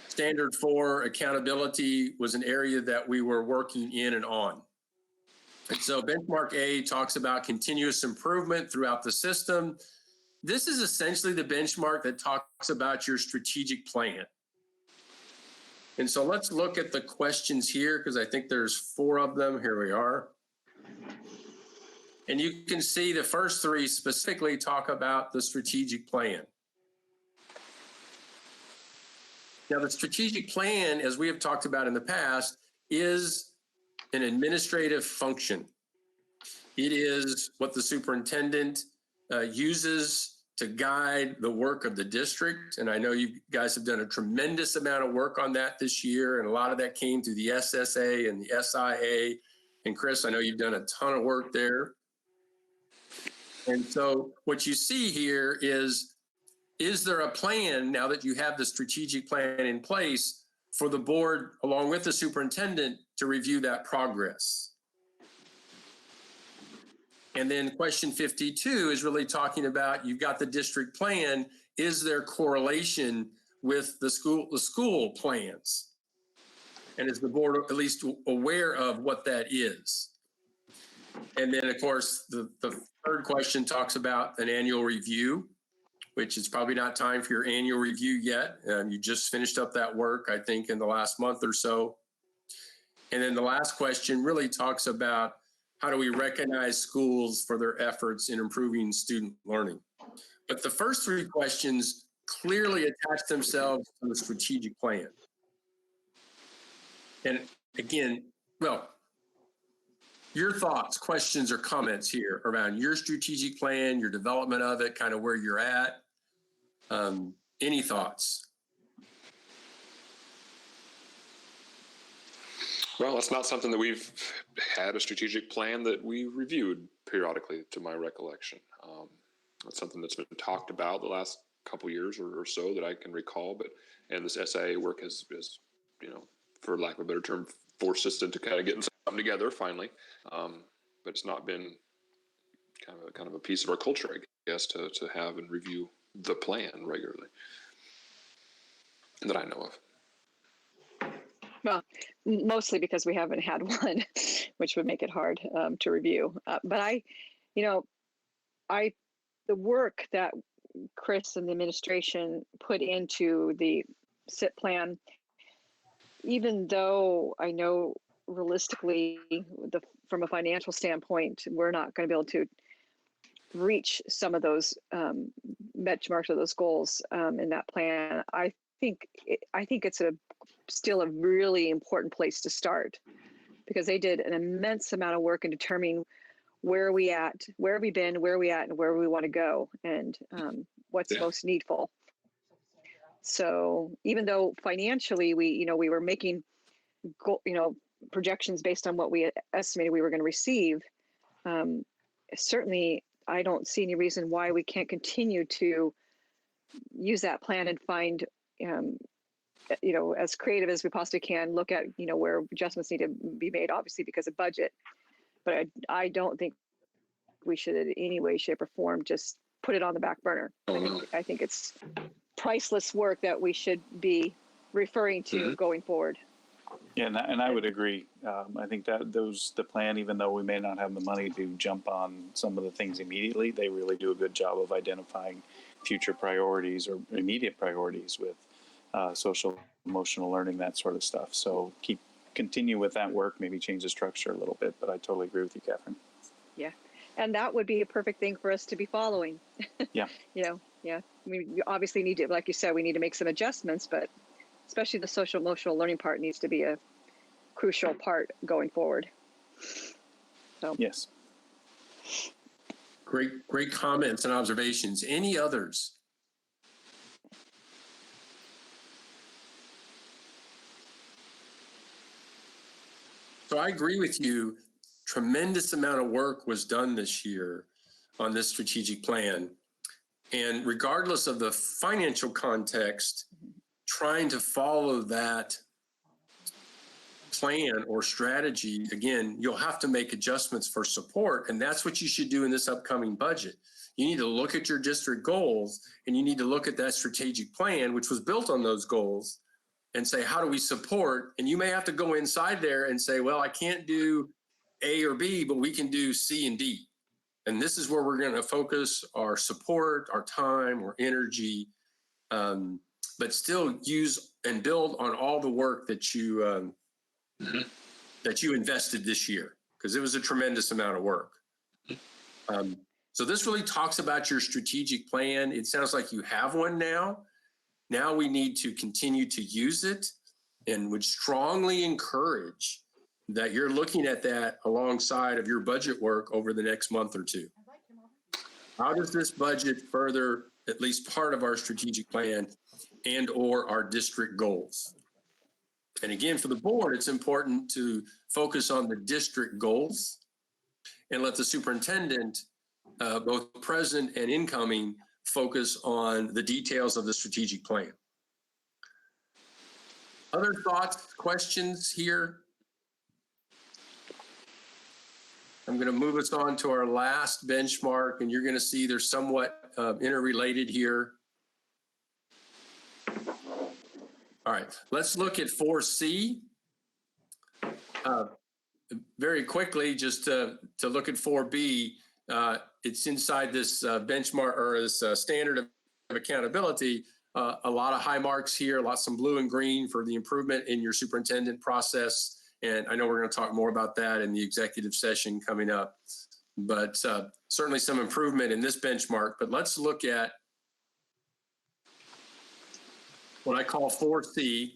standard 4 accountability was an area that we were working in and on. And so benchmark A talks about continuous improvement throughout the system. This is essentially the benchmark that talks about your strategic plan. And so let's look at the questions here, because I think there's 4 of them. Here we are. And you can see the first 3 specifically talk about the strategic plan. Now, the strategic plan, as we have talked about in the past, is an administrative function. It is what the superintendent uses to guide the work of the district. And I know you guys have done a tremendous amount of work on that this year. And a lot of that came through the SSA and the SIA. And Chris, I know you've done a ton of work there. And so what you see here is there a plan, now that you have the strategic plan in place, for the board, along with the superintendent, to review that progress? And then question 52 is really talking about, you've got the district plan, is there correlation with the school plans? And is the board at least aware of what that is? And then, of course, the third question talks about an annual review, which is probably not time for your annual review yet. You just finished up that work, I think, in the last month or so. And then the last question really talks about, how do we recognize schools for their efforts in improving student learning? But the first 3 questions clearly attach themselves to the strategic plan. And again, well, your thoughts, questions, or comments here around your strategic plan, your development of it, kind of where you're at. Any thoughts? Well, it's not something that we've had a strategic plan that we reviewed periodically, to my recollection. It's something that's been talked about the last couple years or so that I can recall. And this SIA work has, you know, for lack of a better term, forced us into kind of getting something together finally. But it's not been kind of a piece of our culture, I guess, to have and review the plan regularly that I know of. Well, mostly because we haven't had one, which would make it hard to review. But the work that Chris and the administration put into the SIP plan, even though I know realistically, from a financial standpoint, we're not going to be able to reach some of those benchmarks or those goals in that plan. I think it's still a really important place to start, because they did an immense amount of work in determining where are we at, where have we been, where are we at, and where we want to go, and what's most needful. So even though financially we were making projections based on what we estimated we were going to receive, certainly I don't see any reason why we can't continue to use that plan and find, as creative as we possibly can, look at, where adjustments need to be made, obviously because of budget. But I don't think we should in any way, shape, or form just put it on the back burner. I think it's priceless work that we should be referring to going forward. Yeah, and I would agree. I think that the plan, even though we may not have the money to jump on some of the things immediately, they really do a good job of identifying future priorities or immediate priorities with social emotional learning, that sort of stuff. So continue with that work, maybe change the structure a little bit, but I totally agree with you, Catherine. Yeah. And that would be a perfect thing for us to be following. Yeah. Yeah. We obviously need to, like you said, we need to make some adjustments, but especially the social emotional learning part needs to be a crucial part going forward. So yes. Great comments and observations. Any others? So I agree with you. Tremendous amount of work was done this year on this strategic plan. And regardless of the financial context, trying to follow that plan or strategy, again, you'll have to make adjustments for support. And that's what you should do in this upcoming budget. You need to look at your district goals and you need to look at that strategic plan, which was built on those goals, and say, how do we support? And you may have to go inside there and say, well, I can't do A or B, but we can do C and D. And this is where we're going to focus our support, our time, our energy, but still use and build on all the work that you that you invested this year, because it was a tremendous amount of work. So this really talks about your strategic plan. It sounds like you have one now. Now we need to continue to use it, and would strongly encourage that you're looking at that alongside of your budget work over the next month or two. How does this budget further at least part of our strategic plan and or our district goals? And again, for the board, it's important to focus on the district goals and let the superintendent, both present and incoming, focus on the details of the strategic plan. Other thoughts, questions here? I'm going to move us on to our last benchmark, and you're going to see they're somewhat interrelated here. All right, let's look at 4C. Very quickly, just to look at 4B, it's inside this benchmark or this standard of accountability. A lot of high marks here, lots of blue and green for the improvement in your superintendent process. And I know we're going to talk more about that in the executive session coming up, but certainly some improvement in this benchmark. But let's look at what I call 4C,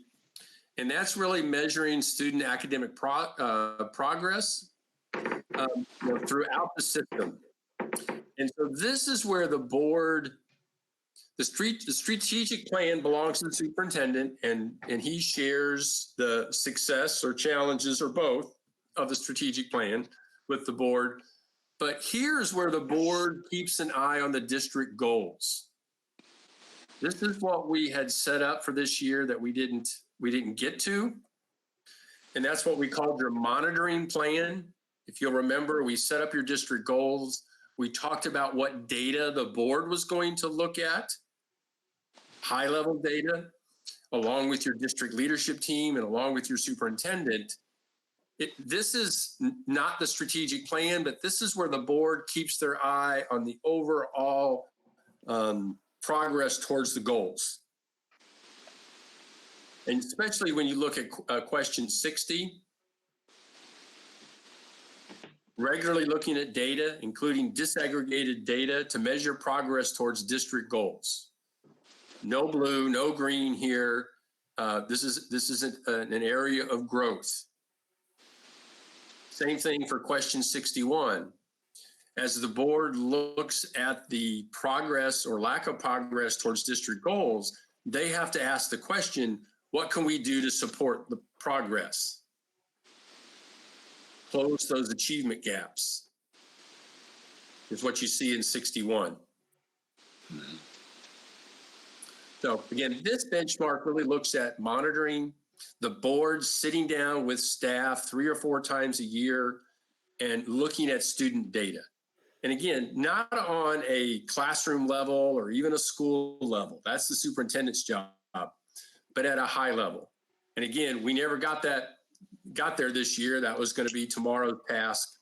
and that's really measuring student academic progress throughout the system. And so this is where the board, the strategic plan belongs to the superintendent, and he shares the success or challenges or both of the strategic plan with the board. But here's where the board keeps an eye on the district goals. This is what we had set up for this year that we didn't get to. And that's what we called your monitoring plan. If you'll remember, we set up your district goals. We talked about what data the board was going to look at, high-level data, along with your district leadership team and along with your superintendent. This is not the strategic plan, but this is where the board keeps their eye on the overall progress towards the goals. And especially when you look at question 60, regularly looking at data, including disaggregated data to measure progress towards district goals. No blue, no green here. This is an area of growth. Same thing for question 61. As the board looks at the progress or lack of progress towards district goals, they have to ask the question, what can we do to support the progress? close those achievement gaps, is what you see in 61. So again, this benchmark really looks at monitoring the board, sitting down with staff 3 or 4 times a year and looking at student data. And again, not on a classroom level or even a school level. That's the superintendent's job, but at a high level. And again, we never got there this year. That was going to be tomorrow's task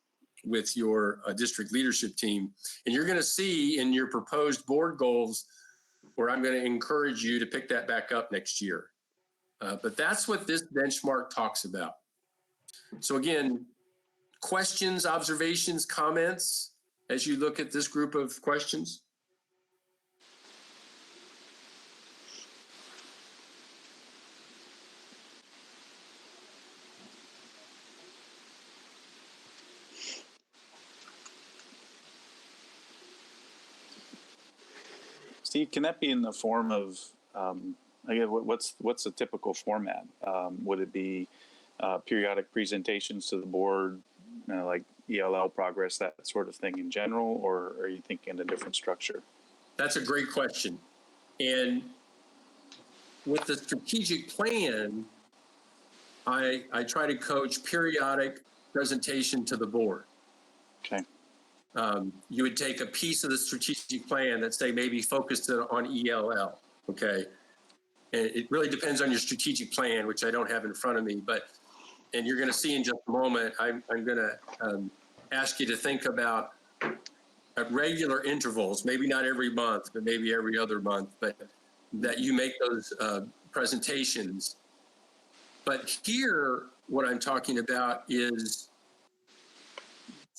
with your district leadership team. And you're going to see in your proposed board goals where I'm going to encourage you to pick that back up next year. But that's what this benchmark talks about. So again, questions, observations, comments as you look at this group of questions? Steve, can that be in the form of, again, what's a typical format? Would it be periodic presentations to the board, like ELL progress, that sort of thing in general, or are you thinking a different structure? That's a great question. And with the strategic plan, I try to coach periodic presentation to the board. Okay. You would take a piece of the strategic plan that say maybe focused on ELL, okay? And it really depends on your strategic plan, which I don't have in front of me, and you're gonna see in just a moment, I'm gonna ask you to think about at regular intervals, maybe not every month, but maybe every other month, but that you make those presentations. But here, what I'm talking about is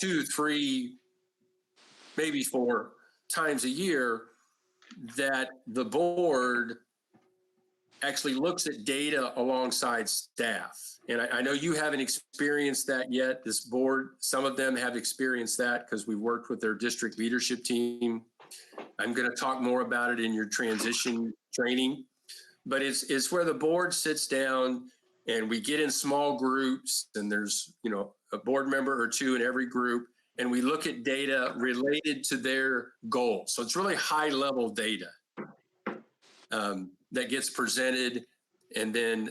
2, 3, maybe 4 times a year that the board actually looks at data alongside staff. And I know you haven't experienced that yet. This board, some of them have experienced that because we've worked with their district leadership team. I'm going to talk more about it in your transition training, but it's where the board sits down and we get in small groups and there's, a board member or 2 in every group, and we look at data related to their goals. So it's really high level data that gets presented, and then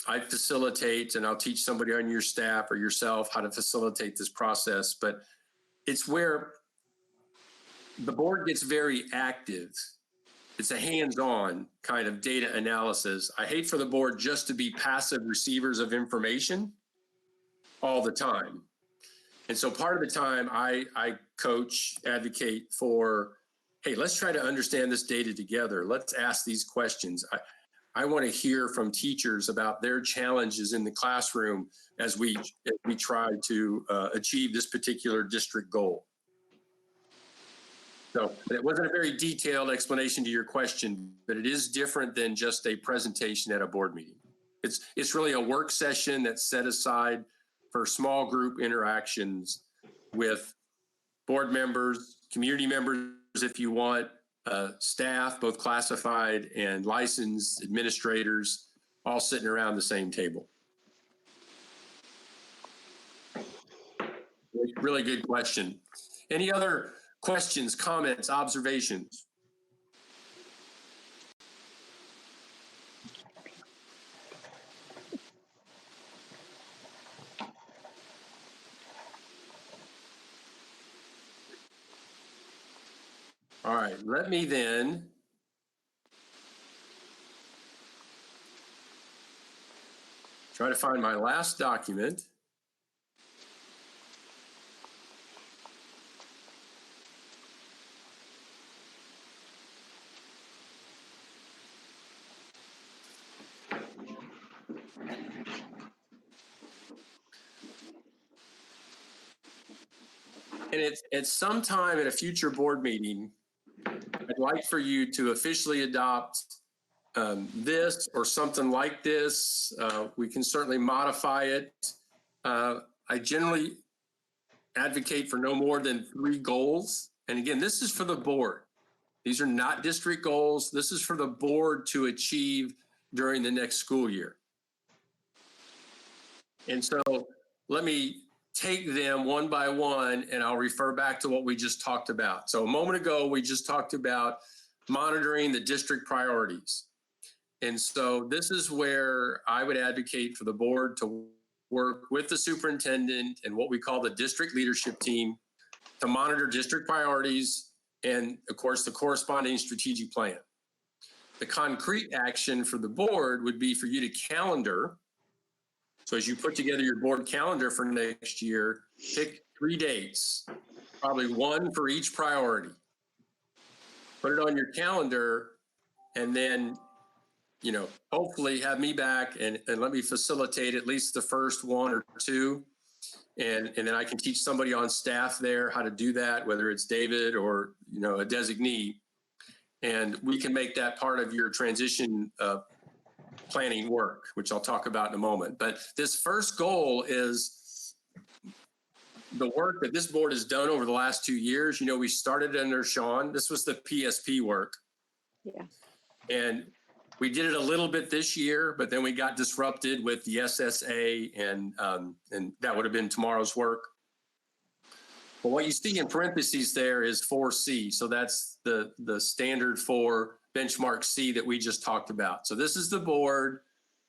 I facilitate, and I'll teach somebody on your staff or yourself how to facilitate this process. But it's where the board gets very active. It's a hands-on kind of data analysis. I hate for the board just to be passive receivers of information all the time. And so part of the time I coach, advocate for, hey, let's try to understand this data together. Let's ask these questions. I want to hear from teachers about their challenges in the classroom as we try to achieve this particular district goal. So it wasn't a very detailed explanation to your question, but it is different than just a presentation at a board meeting. It's really a work session that's set aside for small group interactions with board members, community members, if you want, staff, both classified and licensed administrators, all sitting around the same table. Really good question. Any other questions, comments, observations? All right, let me then try to find my last document. And it's sometime at a future board meeting, I'd like for you to officially adopt this or something like this. We can certainly modify it. I generally advocate for no more than 3 goals. And again, this is for the board. These are not district goals. This is for the board to achieve during the next school year. And so let me take them one by one, and I'll refer back to what we just talked about. So a moment ago, we just talked about monitoring the district priorities. And so this is where I would advocate for the board to work with the superintendent and what we call the district leadership team to monitor district priorities and, of course, the corresponding strategic plan. The concrete action for the board would be for you to calendar. So as you put together your board calendar for next year, pick 3 dates, probably one for each priority. Put it on your calendar, and then, you know, hopefully have me back and let me facilitate at least the first 1 or 2. And then I can teach somebody on staff there how to do that, whether it's David or, you know, a designee. And we can make that part of your transition planning work, which I'll talk about in a moment. But this first goal is the work that this board has done over the last 2 years. You know, we started under Sean. This was the PSP work. Yeah. And we did it a little bit this year, but then we got disrupted with the SSA, and that would have been tomorrow's work. But what you see in parentheses there is 4C. So that's the standard for benchmark C that we just talked about. So this is the board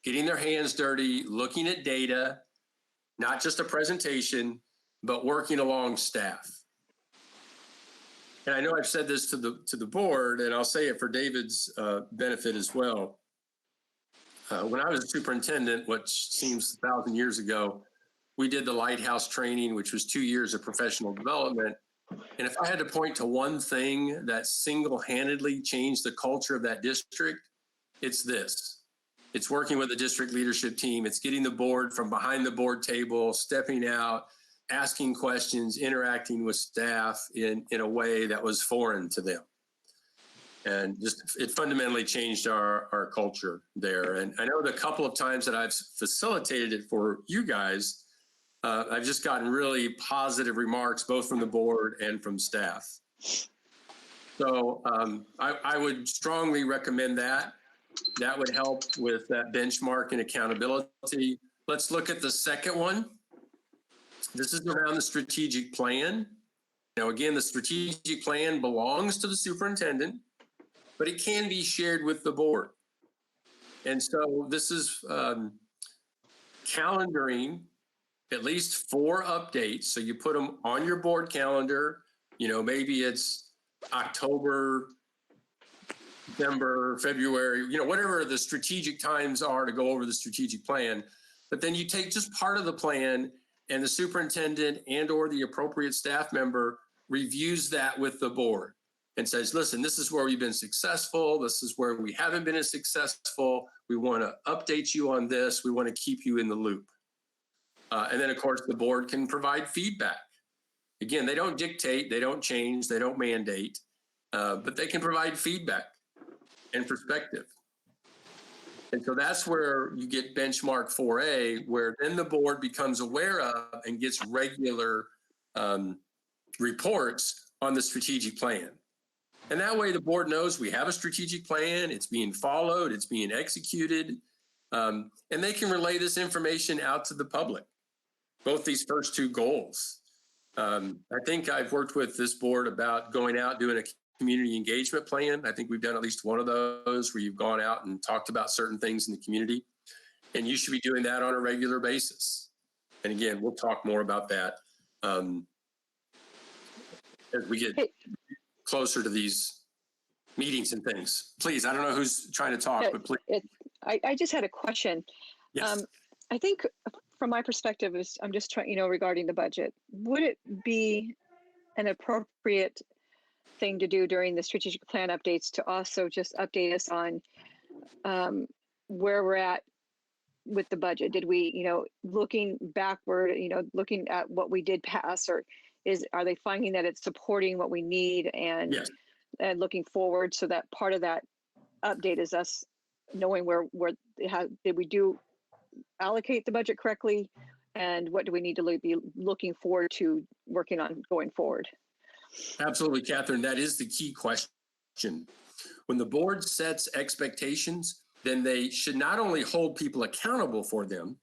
getting their hands dirty, looking at data, not just a presentation, but working along staff. And I know I've said this to the board, and I'll say it for David's benefit as well. When I was a superintendent, which seems 1,000 years ago, we did the Lighthouse training, which was 2 years of professional development. And if I had to point to one thing that single-handedly changed the culture of that district, it's this. It's working with the district leadership team. It's getting the board from behind the board table, stepping out, asking questions, interacting with staff in a way that was foreign to them. And just it fundamentally changed our culture there. And I know the couple of times that I've facilitated it for you guys, I've just gotten really positive remarks, both from the board and from staff. So I would strongly recommend that. That would help with that benchmark and accountability. Let's look at the second one. This is around the strategic plan. Now, again, the strategic plan belongs to the superintendent, but it can be shared with the board. And so this is calendaring at least 4 updates. So you put them on your board calendar. You know, maybe it's October, December, February, you know, whatever the strategic times are to go over the strategic plan. But then you take just part of the plan, and the superintendent and or the appropriate staff member reviews that with the board and says, listen, this is where we've been successful. This is where we haven't been as successful. We want to update you on this. We want to keep you in the loop. And then, of course, the board can provide feedback. Again, they don't dictate, they don't change, they don't mandate, but they can provide feedback and perspective. And so that's where you get benchmark 4A, where then the board becomes aware of and gets regular reports on the strategic plan. And that way the board knows we have a strategic plan, it's being followed, it's being executed, and they can relay this information out to the public, both these first 2 goals. I think I've worked with this board about going out, doing a community engagement plan. I think we've done at least one of those where you've gone out and talked about certain things in the community, and you should be doing that on a regular basis. And again, we'll talk more about that as we get closer to these meetings and things. Please, I don't know who's trying to talk, but please. I just had a question. Yes. I think from my perspective, I'm just trying, you know, regarding the budget, would it be an appropriate thing to do during the strategic plan updates to also just update us on where we're at with the budget? Did we, you know, looking backward, you know, looking at what we did pass, or are they finding that it's supporting what we need, and Yes. and looking forward, so that part of that update is us knowing did we allocate the budget correctly, and what do we need to be looking forward to working on going forward? Absolutely, Catherine. That is the key question. When the board sets expectations, then they should not only hold people accountable for them,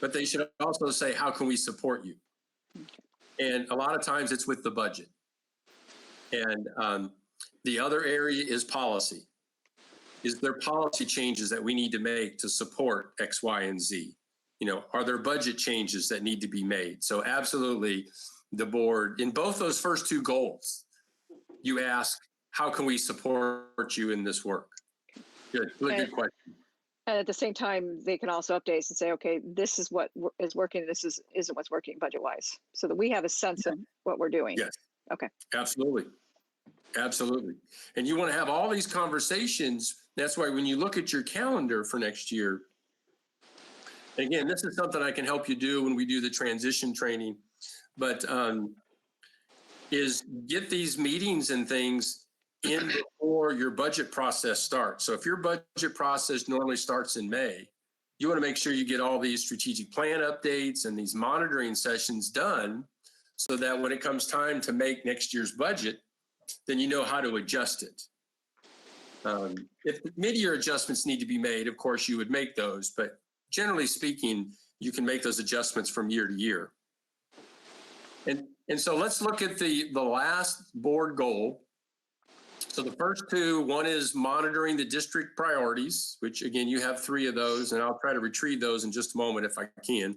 but they should also say, how can we support you? And a lot of times it's with the budget. And the other area is policy. Is there policy changes that we need to make to support X, Y, and Z? You know, are there budget changes that need to be made? So absolutely, the board, in both those first two goals, you ask, how can we support you in this work? Good, really good question. And at the same time, they can also update us and say, okay, this is what is working. This isn't what's working budget wise, so that we have a sense of what we're doing. Yes. Okay. Absolutely. Absolutely. And you want to have all these conversations. That's why when you look at your calendar for next year, again, this is something I can help you do when we do the transition training, but is get these meetings and things in before your budget process starts. So if your budget process normally starts in May, you want to make sure you get all these strategic plan updates and these monitoring sessions done so that when it comes time to make next year's budget, then you know how to adjust it. If mid-year adjustments need to be made, of course, you would make those, but generally speaking, you can make those adjustments from year to year. And so let's look at the last board goal. So the first two, one is monitoring the district priorities, which again, you have 3 of those, and I'll try to retrieve those in just a moment if I can.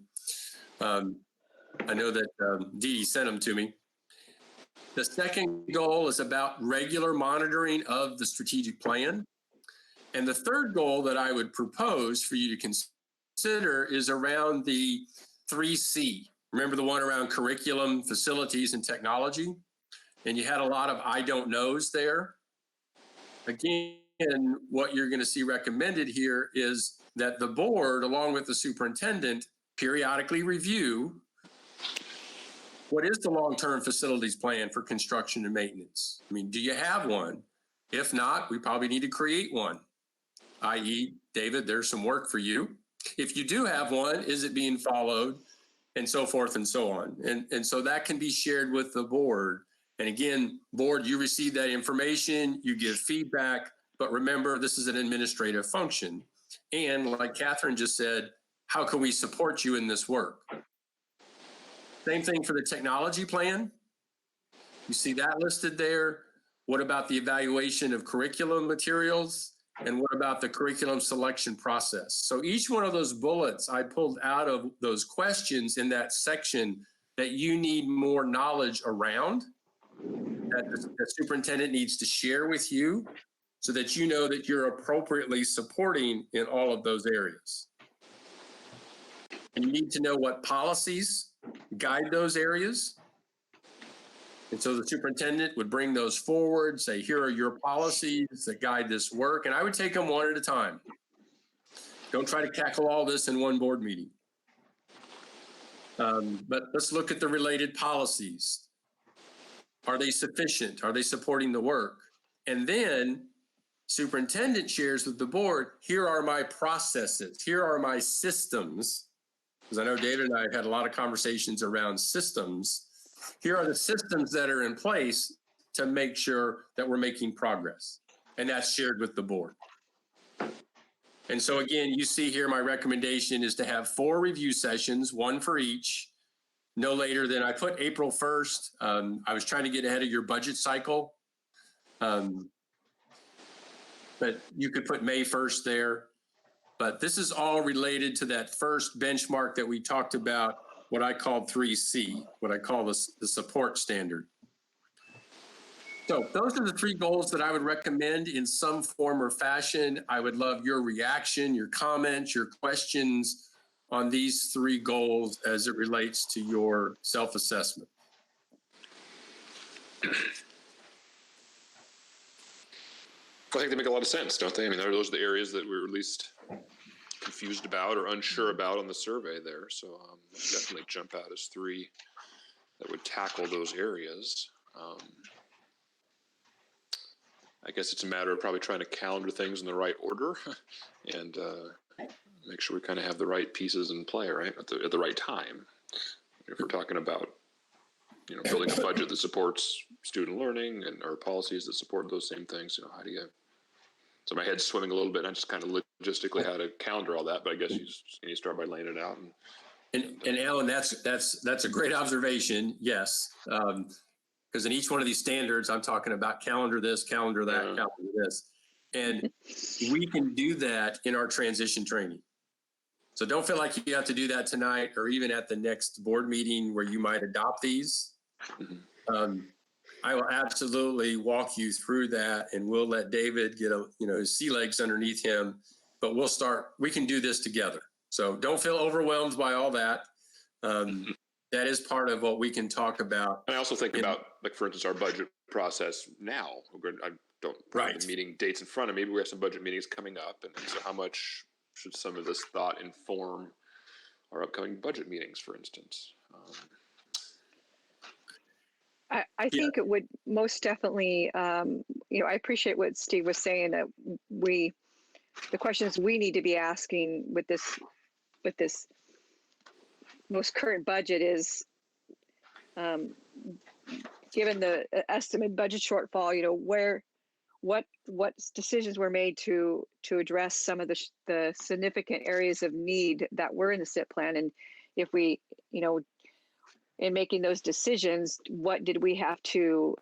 I know that Dee sent them to me. The second goal is about regular monitoring of the strategic plan. And the third goal that I would propose for you to consider is around the 3C. Remember the one around curriculum, facilities, and technology? And you had a lot of I don't knows there. Again, what you're going to see recommended here is that the board, along with the superintendent, periodically review what is the long-term facilities plan for construction and maintenance. I mean, do you have one? If not, we probably need to create one, i.e., David, there's some work for you. If you do have one, is it being followed? And so forth and so on. And so that can be shared with the board. And again, board, you receive that information, you give feedback, but remember, this is an administrative function. And like Catherine just said, how can we support you in this work? Same thing for the technology plan. You see that listed there. What about the evaluation of curriculum materials? And what about the curriculum selection process? So each one of those bullets I pulled out of those questions in that section that you need more knowledge around, that the superintendent needs to share with you so that you know that you're appropriately supporting in all of those areas. And you need to know what policies guide those areas. And so the superintendent would bring those forward, say, here are your policies that guide this work. And I would take them one at a time. Don't try to tackle all this in one board meeting. But let's look at the related policies. Are they sufficient? Are they supporting the work? And then superintendent shares with the board, here are my processes. Here are my systems. Because I know David and I had a lot of conversations around systems. Here are the systems that are in place to make sure that we're making progress. And that's shared with the board. And so again, you see here, my recommendation is to have 4 review sessions, 1 for each, no later than, I put April 1st. I was trying to get ahead of your budget cycle. But you could put May 1st there. But this is all related to that first benchmark that we talked about, what I called 3C, what I call the support standard. So those are the 3 goals that I would recommend in some form or fashion. I would love your reaction, your comments, your questions on these 3 goals as it relates to your self-assessment. I think they make a lot of sense, don't they? I mean, those are the areas that we're at least confused about or unsure about on the survey there. So definitely jump out as 3 that would tackle those areas. I guess it's a matter of probably trying to calendar things in the right order and make sure we kind of have the right pieces in play, right, at the right time. If we're talking about, building a budget that supports student learning and our policies that support those same things, how do you? So my head's swimming a little bit. And I just kind of logistically how to calendar all that, but I guess you start by laying it out and And Alan, that's a great observation. Yes. Because in each one of these standards, I'm talking about calendar this, calendar that, calendar this. And we can do that in our transition training. So don't feel like you have to do that tonight or even at the next board meeting where you might adopt these. I will absolutely walk you through that, and we'll let David get his sea legs underneath him, but we can do this together. So don't feel overwhelmed by all that. That is part of what we can talk about. And I also think about, like, for instance, our budget process now. I don't have the meeting dates in front of me, but we have some budget meetings coming up. And so how much should some of this thought inform our upcoming budget meetings, for instance? I think it would most definitely, I appreciate what Steve was saying, that the questions we need to be asking with this most current budget is, given the estimated budget shortfall, what decisions were made to address some of the significant areas of need that were in the SIP plan, and if we, in making those decisions, what did we have to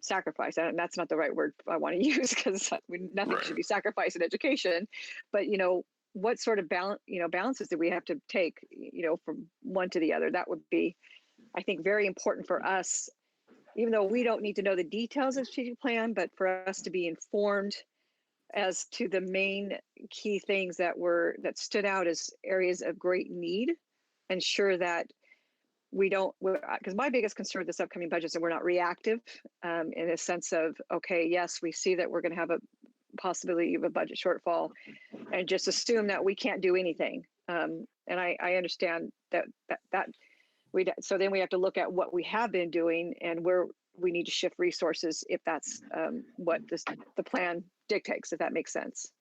sacrifice? And that's not the right word I want to use, because nothing should be sacrificed in education. But what sort of balances did we have to take, from one to the other? That would be, I think, very important for us, even though we don't need to know the details of the strategic plan, but for us to be informed as to the main key things that stood out as areas of great need, ensure that we don't, because my biggest concern with this upcoming budget is that we're not reactive, in a sense of, okay, yes, we see that we're going to have a possibility of a budget shortfall, and just assume that we can't do anything. And I understand that so then we have to look at what we have been doing and where we need to shift resources, if that's what the plan dictates, if that makes sense.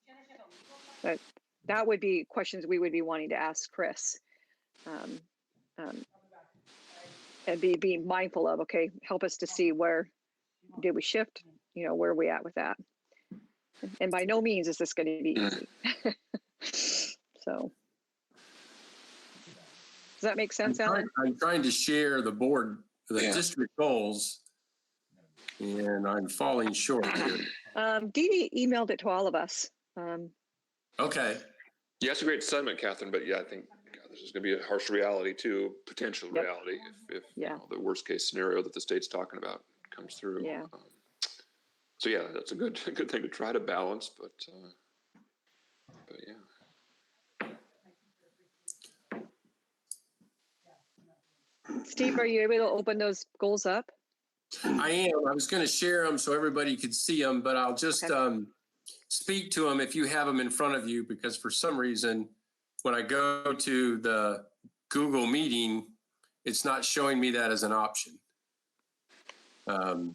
But that would be questions we would be wanting to ask Chris. And be mindful of, okay, help us to see where did we shift, where are we at with that? And by no means is this going to be easy. So, does that make sense, Alan? I'm trying to share the district goals, and I'm falling short here. Dee Dee emailed it to all of us. Okay. Yeah, it's a great sentiment, Catherine, but I think this is going to be a harsh reality too, potential reality, if the worst case scenario that the state's talking about comes through. Yeah. So that's a good thing to try to balance, but yeah. Steve, are you able to open those goals up? I am. I was going to share them so everybody could see them, but I'll just speak to them if you have them in front of you, because for some reason, when I go to the Google meeting, it's not showing me that as an option. The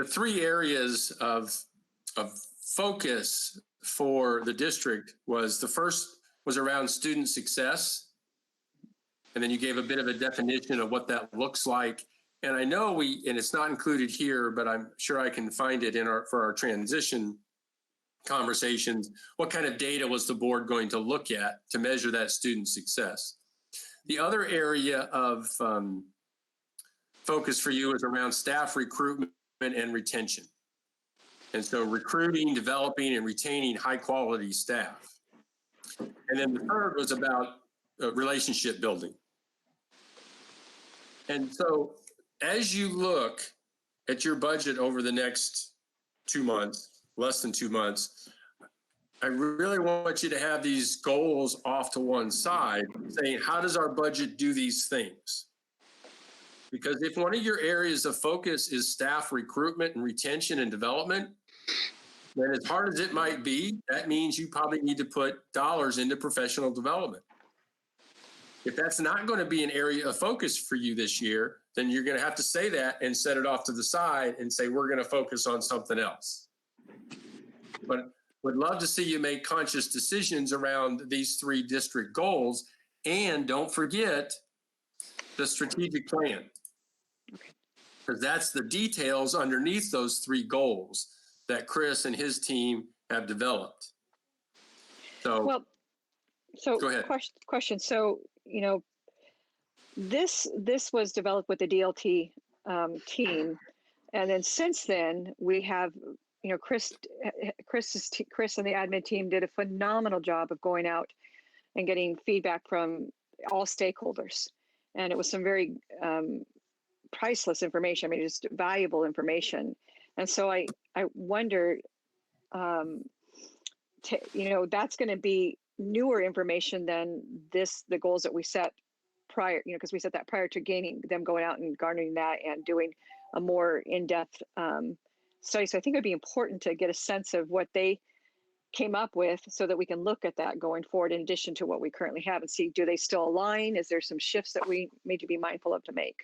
three areas of focus for the district the first was around student success. And then you gave a bit of a definition of what that looks like. And I know and it's not included here, but I'm sure I can find it for our transition conversations. What kind of data was the board going to look at to measure that student success? The other area of focus for you is around staff recruitment and retention. And so recruiting, developing, and retaining high quality staff. And then the third was about relationship building. And so as you look at your budget over the next 2 months, less than 2 months, I really want you to have these goals off to one side, saying, how does our budget do these things? Because if one of your areas of focus is staff recruitment and retention and development, then as hard as it might be, that means you probably need to put dollars into professional development. If that's not going to be an area of focus for you this year, then you're going to have to say that and set it off to the side and say, we're going to focus on something else. But would love to see you make conscious decisions around these three district goals. And don't forget the strategic plan, because that's the details underneath those three goals. that Chris and his team have developed. So, Well, so go ahead. question. So, this was developed with the DLT team, and then since then we have, Chris and the admin team did a phenomenal job of going out and getting feedback from all stakeholders, and it was some very priceless information. I mean, just valuable information, and so I wonder, that's going to be newer information than the goals that we set prior, because we set that prior to going out and garnering that and doing a more in-depth study. So I think it'd be important to get a sense of what they came up with so that we can look at that going forward in addition to what we currently have and see, do they still align? Is there some shifts that we need to be mindful of to make?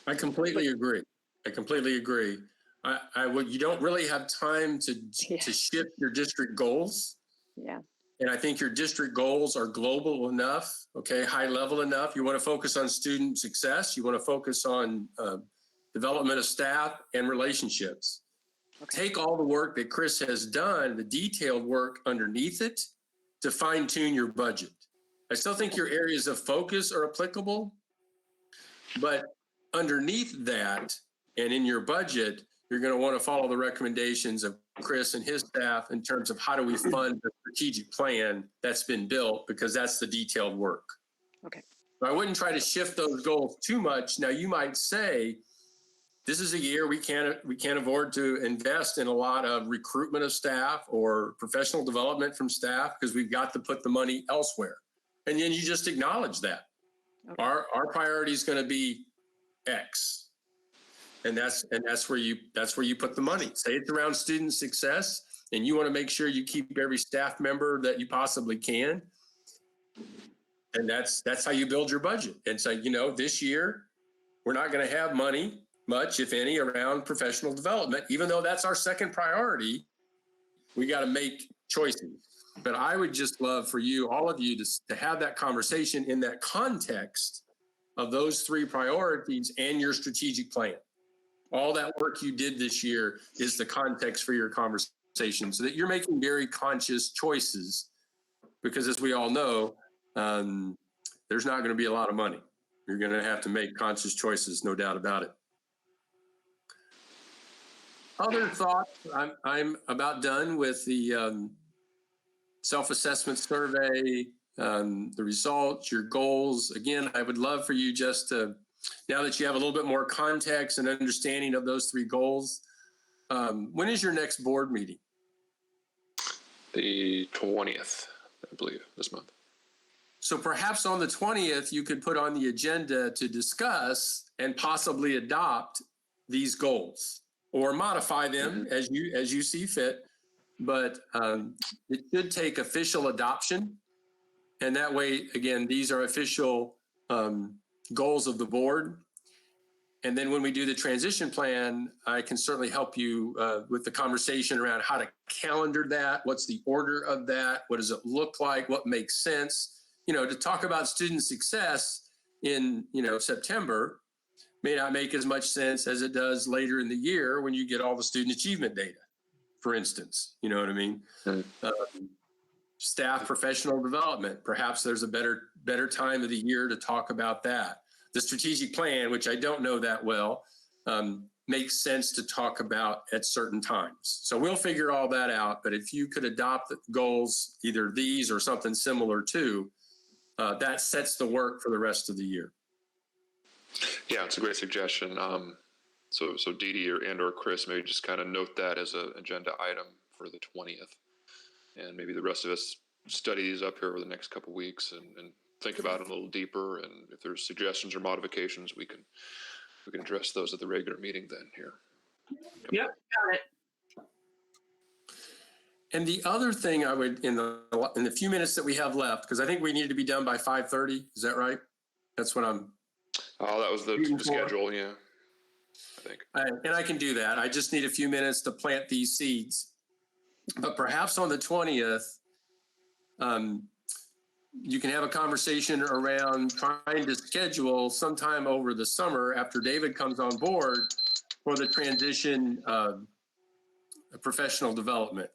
I completely agree. You don't really have time to shift your district goals. Yeah. And I think your district goals are global enough, okay, high level enough. You want to focus on student success. You want to focus on development of staff and relationships. Okay. Take all the work that Chris has done, the detailed work underneath it, to fine tune your budget. I still think your areas of focus are applicable, but underneath that and in your budget, you're going to want to follow the recommendations of Chris and his staff in terms of how do we fund the strategic plan that's been built, because that's the detailed work. Okay. So I wouldn't try to shift those goals too much. Now, you might say, this is a year we can't afford to invest in a lot of recruitment of staff or professional development from staff because we've got to put the money elsewhere. And then you just acknowledge that. Okay. Our priority is going to be X. And that's where you put the money. Say it's around student success, and you want to make sure you keep every staff member that you possibly can. And that's how you build your budget. And so, this year we're not going to have money, much, if any, around professional development. Even though that's our second priority, we got to make choices. But I would just love for you, all of you, to have that conversation in that context of those three priorities and your strategic plan. All that work you did this year is the context for your conversation, so that you're making very conscious choices, because as we all know, there's not going to be a lot of money. You're going to have to make conscious choices, no doubt about it. Other thoughts? I'm about done with the self-assessment survey, the results, your goals. Again, I would love for you just to, now that you have a little bit more context and understanding of those three goals, when is your next board meeting? The 20th, I believe, this month. So perhaps on the 20th, you could put on the agenda to discuss and possibly adopt these goals or modify them as you see fit. But it should take official adoption. And that way, again, these are official goals of the board. And then when we do the transition plan, I can certainly help you with the conversation around how to calendar that. What's the order of that? What does it look like? What makes sense? To talk about student success in, September may not make as much sense as it does later in the year when you get all the student achievement data, for instance. You know what I mean? Staff professional development. Perhaps there's a better time of the year to talk about that. The strategic plan, which I don't know that well, makes sense to talk about at certain times. So we'll figure all that out. But if you could adopt the goals, either these or something similar to, that sets the work for the rest of the year. Yeah, it's a great suggestion. So Dee Dee or Chris, maybe just kind of note that as an agenda item for the 20th. And maybe the rest of us study these up here over the next couple of weeks and think about it a little deeper. And if there's suggestions or modifications, we can address those at the regular meeting then here. Yep, got it. And the other thing I would, in the few minutes that we have left, because I think we need to be done by 5:30. Is that right? That's what I'm. Oh, that was the schedule. Yeah, I think. And I can do that. I just need a few minutes to plant these seeds. But perhaps on the 20th, you can have a conversation around trying to schedule sometime over the summer after David comes on board for the transition professional development.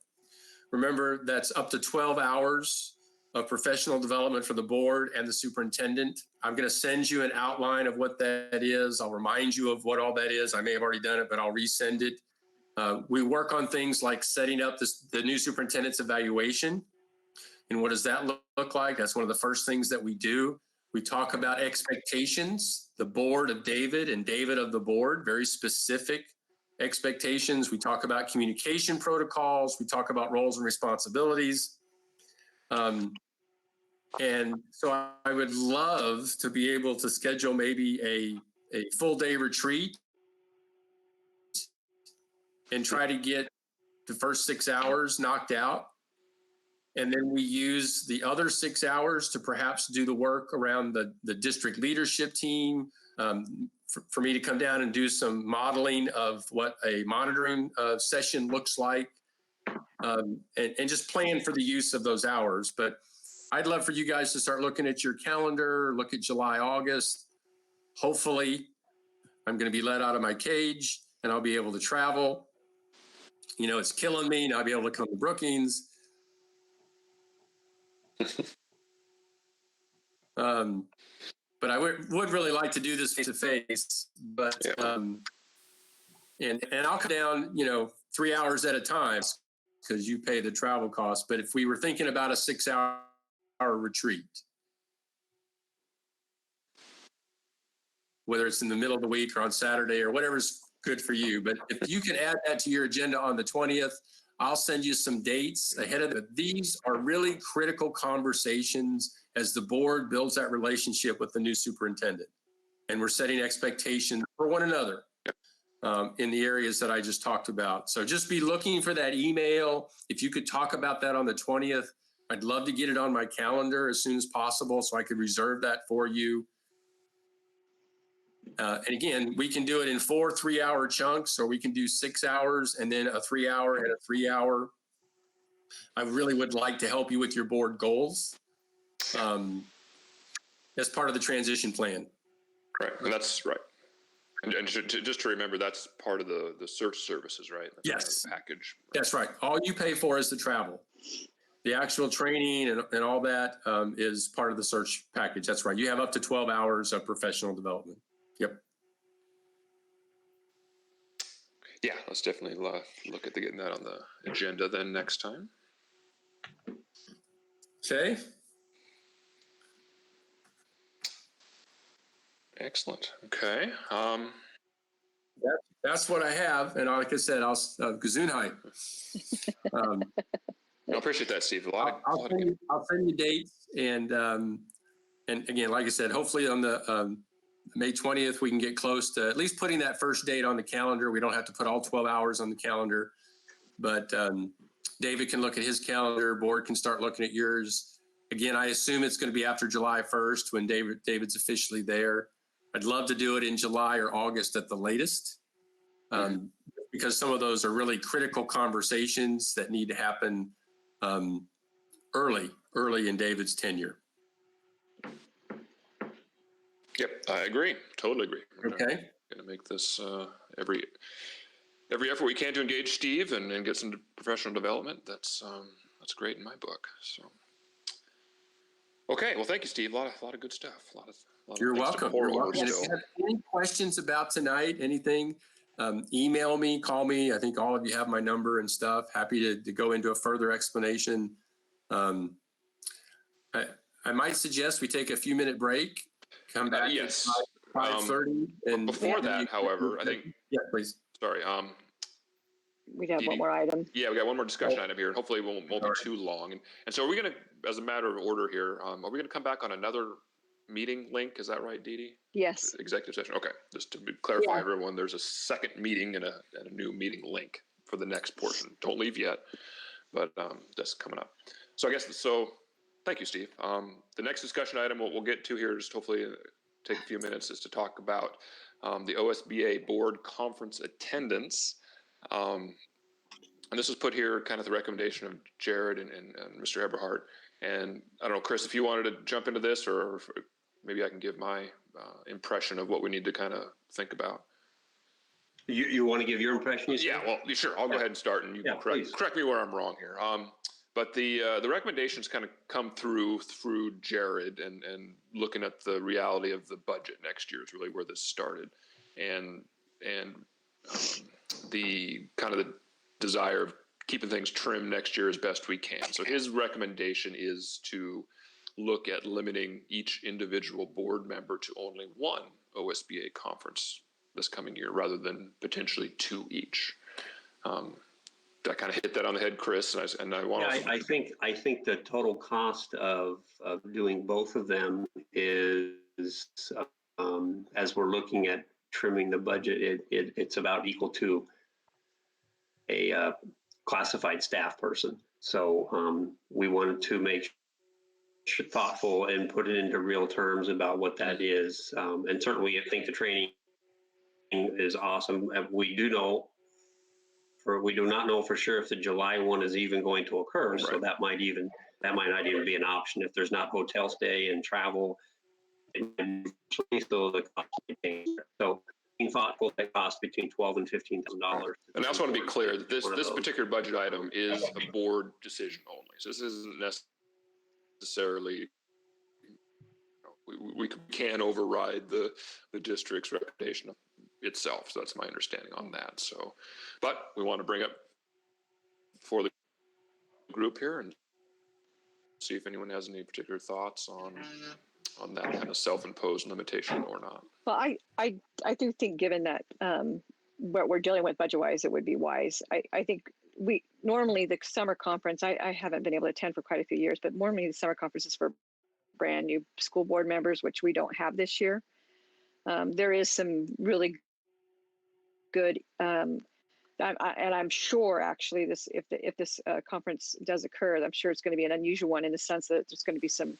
Remember, that's up to 12 hours of professional development for the board and the superintendent. I'm going to send you an outline of what that is. I'll remind you of what all that is. I may have already done it, but I'll resend it. We work on things like setting up the new superintendent's evaluation. And what does that look like? That's one of the first things that we do. We talk about expectations, the board of David and David of the board, very specific expectations. We talk about communication protocols. We talk about roles and responsibilities. And so I would love to be able to schedule maybe a full day retreat and try to get the first 6 hours knocked out. And then we use the other 6 hours to perhaps do the work around the district leadership team, for me to come down and do some modeling of what a monitoring session looks like, and just plan for the use of those hours. But I'd love for you guys to start looking at your calendar, look at July, August. Hopefully, I'm going to be let out of my cage and I'll be able to travel. You know, it's killing me, and I'll be able to come to Brookings. But I would really like to do this face to face, but, and I'll come down, 3 hours at a time because you pay the travel costs. But if we were thinking about a 6 hour retreat, whether it's in the middle of the week or on Saturday or whatever's good for you, but if you can add that to your agenda on the 20th, I'll send you some dates ahead of it. These are really critical conversations as the board builds that relationship with the new superintendent. And we're setting expectations for one another in the areas that I just talked about. So just be looking for that email. If you could talk about that on the 20th, I'd love to get it on my calendar as soon as possible so I could reserve that for you. And again, we can do it in 4 3-hour chunks, or we can do 6 hours and then a 3 hour and a 3 hour. I really would like to help you with your board goals as part of the transition plan. Right, and that's right. And just to remember, that's part of the search services, right? That's yes. Part of the package. Right? That's right. All you pay for is the travel. The actual training and all that is part of the search package. That's right. You have up to 12 hours of professional development. Yep. Yeah, let's definitely look at getting that on the agenda then next time. Okay. Excellent. Okay. That's what I have, and like I said, I'll Gesundheit. I appreciate that, Steve. I'll send you dates, and again, like I said, hopefully on the May 20th, we can get close to at least putting that first date on the calendar. We don't have to put all 12 hours on the calendar, but David can look at his calendar. Board can start looking at yours. Again, I assume it's going to be after July 1st when David's officially there. I'd love to do it in July or August at the latest, because some of those are really critical conversations that need to happen early in David's tenure. Yep, I agree. Totally agree. Okay. Going to make this every effort we can to engage Steve and get some professional development. That's great in my book. So, okay. Well, thank you, Steve. A lot of good stuff. A lot of You're welcome. You're welcome. If you have any questions about tonight, anything, email me, call me. I think all of you have my number and stuff. Happy to go into a further explanation. I might suggest we take a few minute break. Come back. Yes. 5:30. And before that, however, I think. Yeah, please. Sorry. We got one more item. Yeah, we got one more discussion item here, and hopefully it won't be too long. And so, are we going to, as a matter of order here, are we going to come back on another meeting link? Is that right, Dee Dee? Yes. Executive session. Okay. Just to clarify, everyone, there's a second meeting and a new meeting link for the next portion. Don't leave yet, but that's coming up. So I guess thank you, Steve. The next discussion item we'll get to here, just hopefully take a few minutes, is to talk about the OSBA board conference attendance. And this was put here kind of the recommendation of Jared and Mr. Eberhardt. And I don't know, Chris, if you wanted to jump into this, or maybe I can give my impression of what we need to kind of think about. You want to give your impression? You said? Yeah, well, sure. I'll go ahead and start, and you Yeah, can please. correct me where I'm wrong here. But the recommendations kind of come through Jared, and looking at the reality of the budget next year is really where this started, and the kind of the desire of keeping things trim next year as best we can. So his recommendation is to look at limiting each individual board member to only one OSBA conference this coming year, rather than potentially two each. Did I kind of hit that on the head, Chris? And I want Yeah, to. I think the total cost of doing both of them is, as we're looking at trimming the budget, it's about equal to a classified staff person. So we wanted to make sure thoughtful and put it into real terms about what that is. And certainly I think the training is awesome. We do not know for sure if the July one is even going to occur. So Right. that might not even be an option if there's not hotel stay and travel. And so the cost may change. So being thoughtful, that costs between $12,000 and $15,000. And I also want to be clear that this particular budget item is a board decision only. So this isn't necessarily, we can override the district's recommendation itself. So that's my understanding on that. So, but we want to bring up for the group here and see if anyone has any particular thoughts on that kind of self-imposed limitation or not. Well, I do think, given that what we're dealing with budget-wise, it would be wise. I think normally the summer conference, I haven't been able to attend for quite a few years, but normally the summer conference is for brand new school board members, which we don't have this year. There is some really good, and I'm sure actually if this conference does occur, I'm sure it's going to be an unusual one in the sense that there's going to be some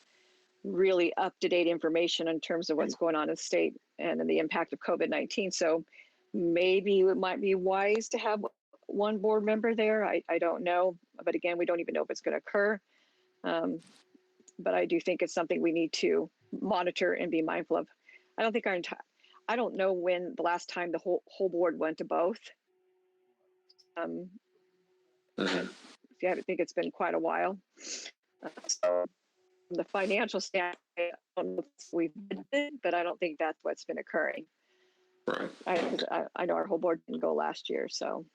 really up-to-date information in terms of what's going on in the state and the impact of COVID-19. So maybe it might be wise to have one board member there. I don't know, but again, we don't even know if it's going to occur. But I do think it's something we need to monitor and be mindful of. I don't know when the last time the whole board went to both. I think it's been quite a while. So from the financial standpoint, I don't know if we've been it, but I don't think that's what's been occurring. Right. I know our whole board didn't go last year, so.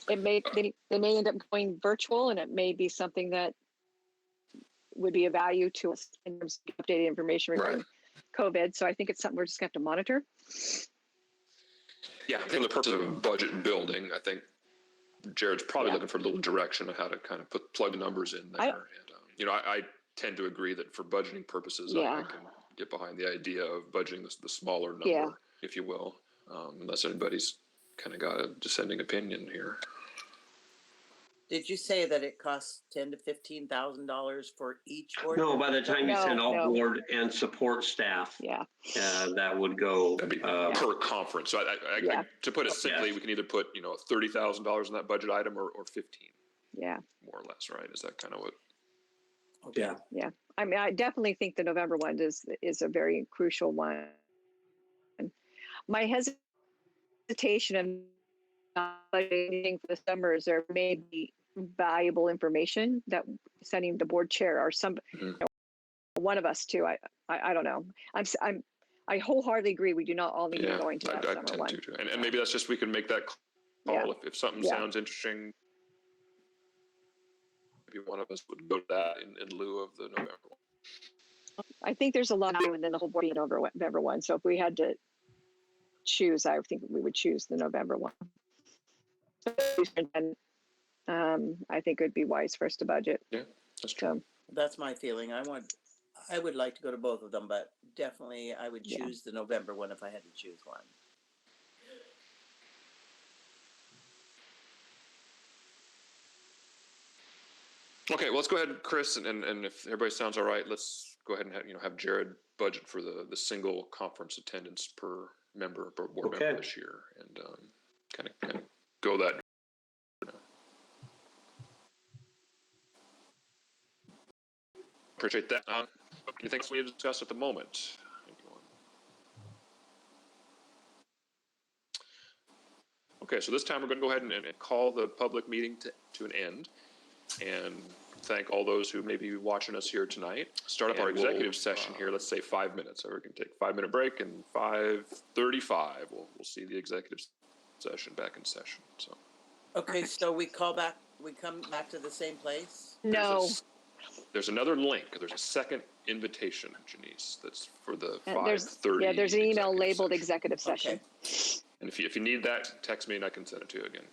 They may end up going virtual, and it may be something that would be of value to us in terms of updated information regarding COVID. So I think it's something we're just going to have to monitor. Yeah, I think the purpose of budget building, I think Jared's probably looking for a little direction on how to kind of plug the numbers in there. I tend to agree that for budgeting purposes, I can get behind the idea of budgeting the smaller number, if you will, unless anybody's kind of got a dissenting opinion here. Did you say that it costs $10,000 to $15,000 for each board? No, by the time you send all board and support staff, Yeah. That would go That'd be per conference. So to put it simply, we can either put $30,000 in that budget item or 15. Yeah. More or less, right? Is that kind of what? Yeah. Yeah. I mean, I definitely think the November one is a very crucial one. My hesitation of not budgeting for the summer is there may be valuable information that sending the board chair or one of us to. I don't know. I wholeheartedly agree. We do not all need to be going to that summer one. And maybe that's just, we can make that call if something sounds interesting. Maybe one of us would go to that in lieu of the November one. I think there's a lot within the whole board being November one. So if we had to choose, I think we would choose the November one. And I think it would be wise for us to budget. Yeah, that's true. That's my feeling. I would like to go to both of them, but definitely I would choose the November one if I had to choose one. Okay, well, let's go ahead, Chris, and if everybody sounds all right, let's go ahead and have Jared budget for the single conference attendance per member, per board member this year, and kind of go that. Appreciate that. Anything we need to discuss at the moment? Anyone? Okay, so this time we're going to go ahead and call the public meeting to an end, and thank all those who may be watching us here tonight. Start up our executive session here. Let's say 5 minutes. So we can take a 5-minute break, and 5:35 we'll see the executive session back in session. So Okay, so we come back to the same place? No, there's another link. There's a second invitation, Janice. That's for the there's 5:30. there's an email executive labeled session. executive session. Okay. And if you need that, text me and I can send it to you again.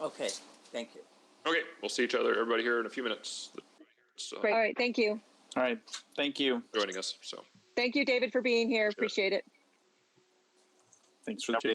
Okay, thank you. Okay, we'll see everybody here in a few minutes. Great. All right, thank you. All right. Thank you. Joining us. So Thank you, David, for being here. Appreciate it. Thanks for the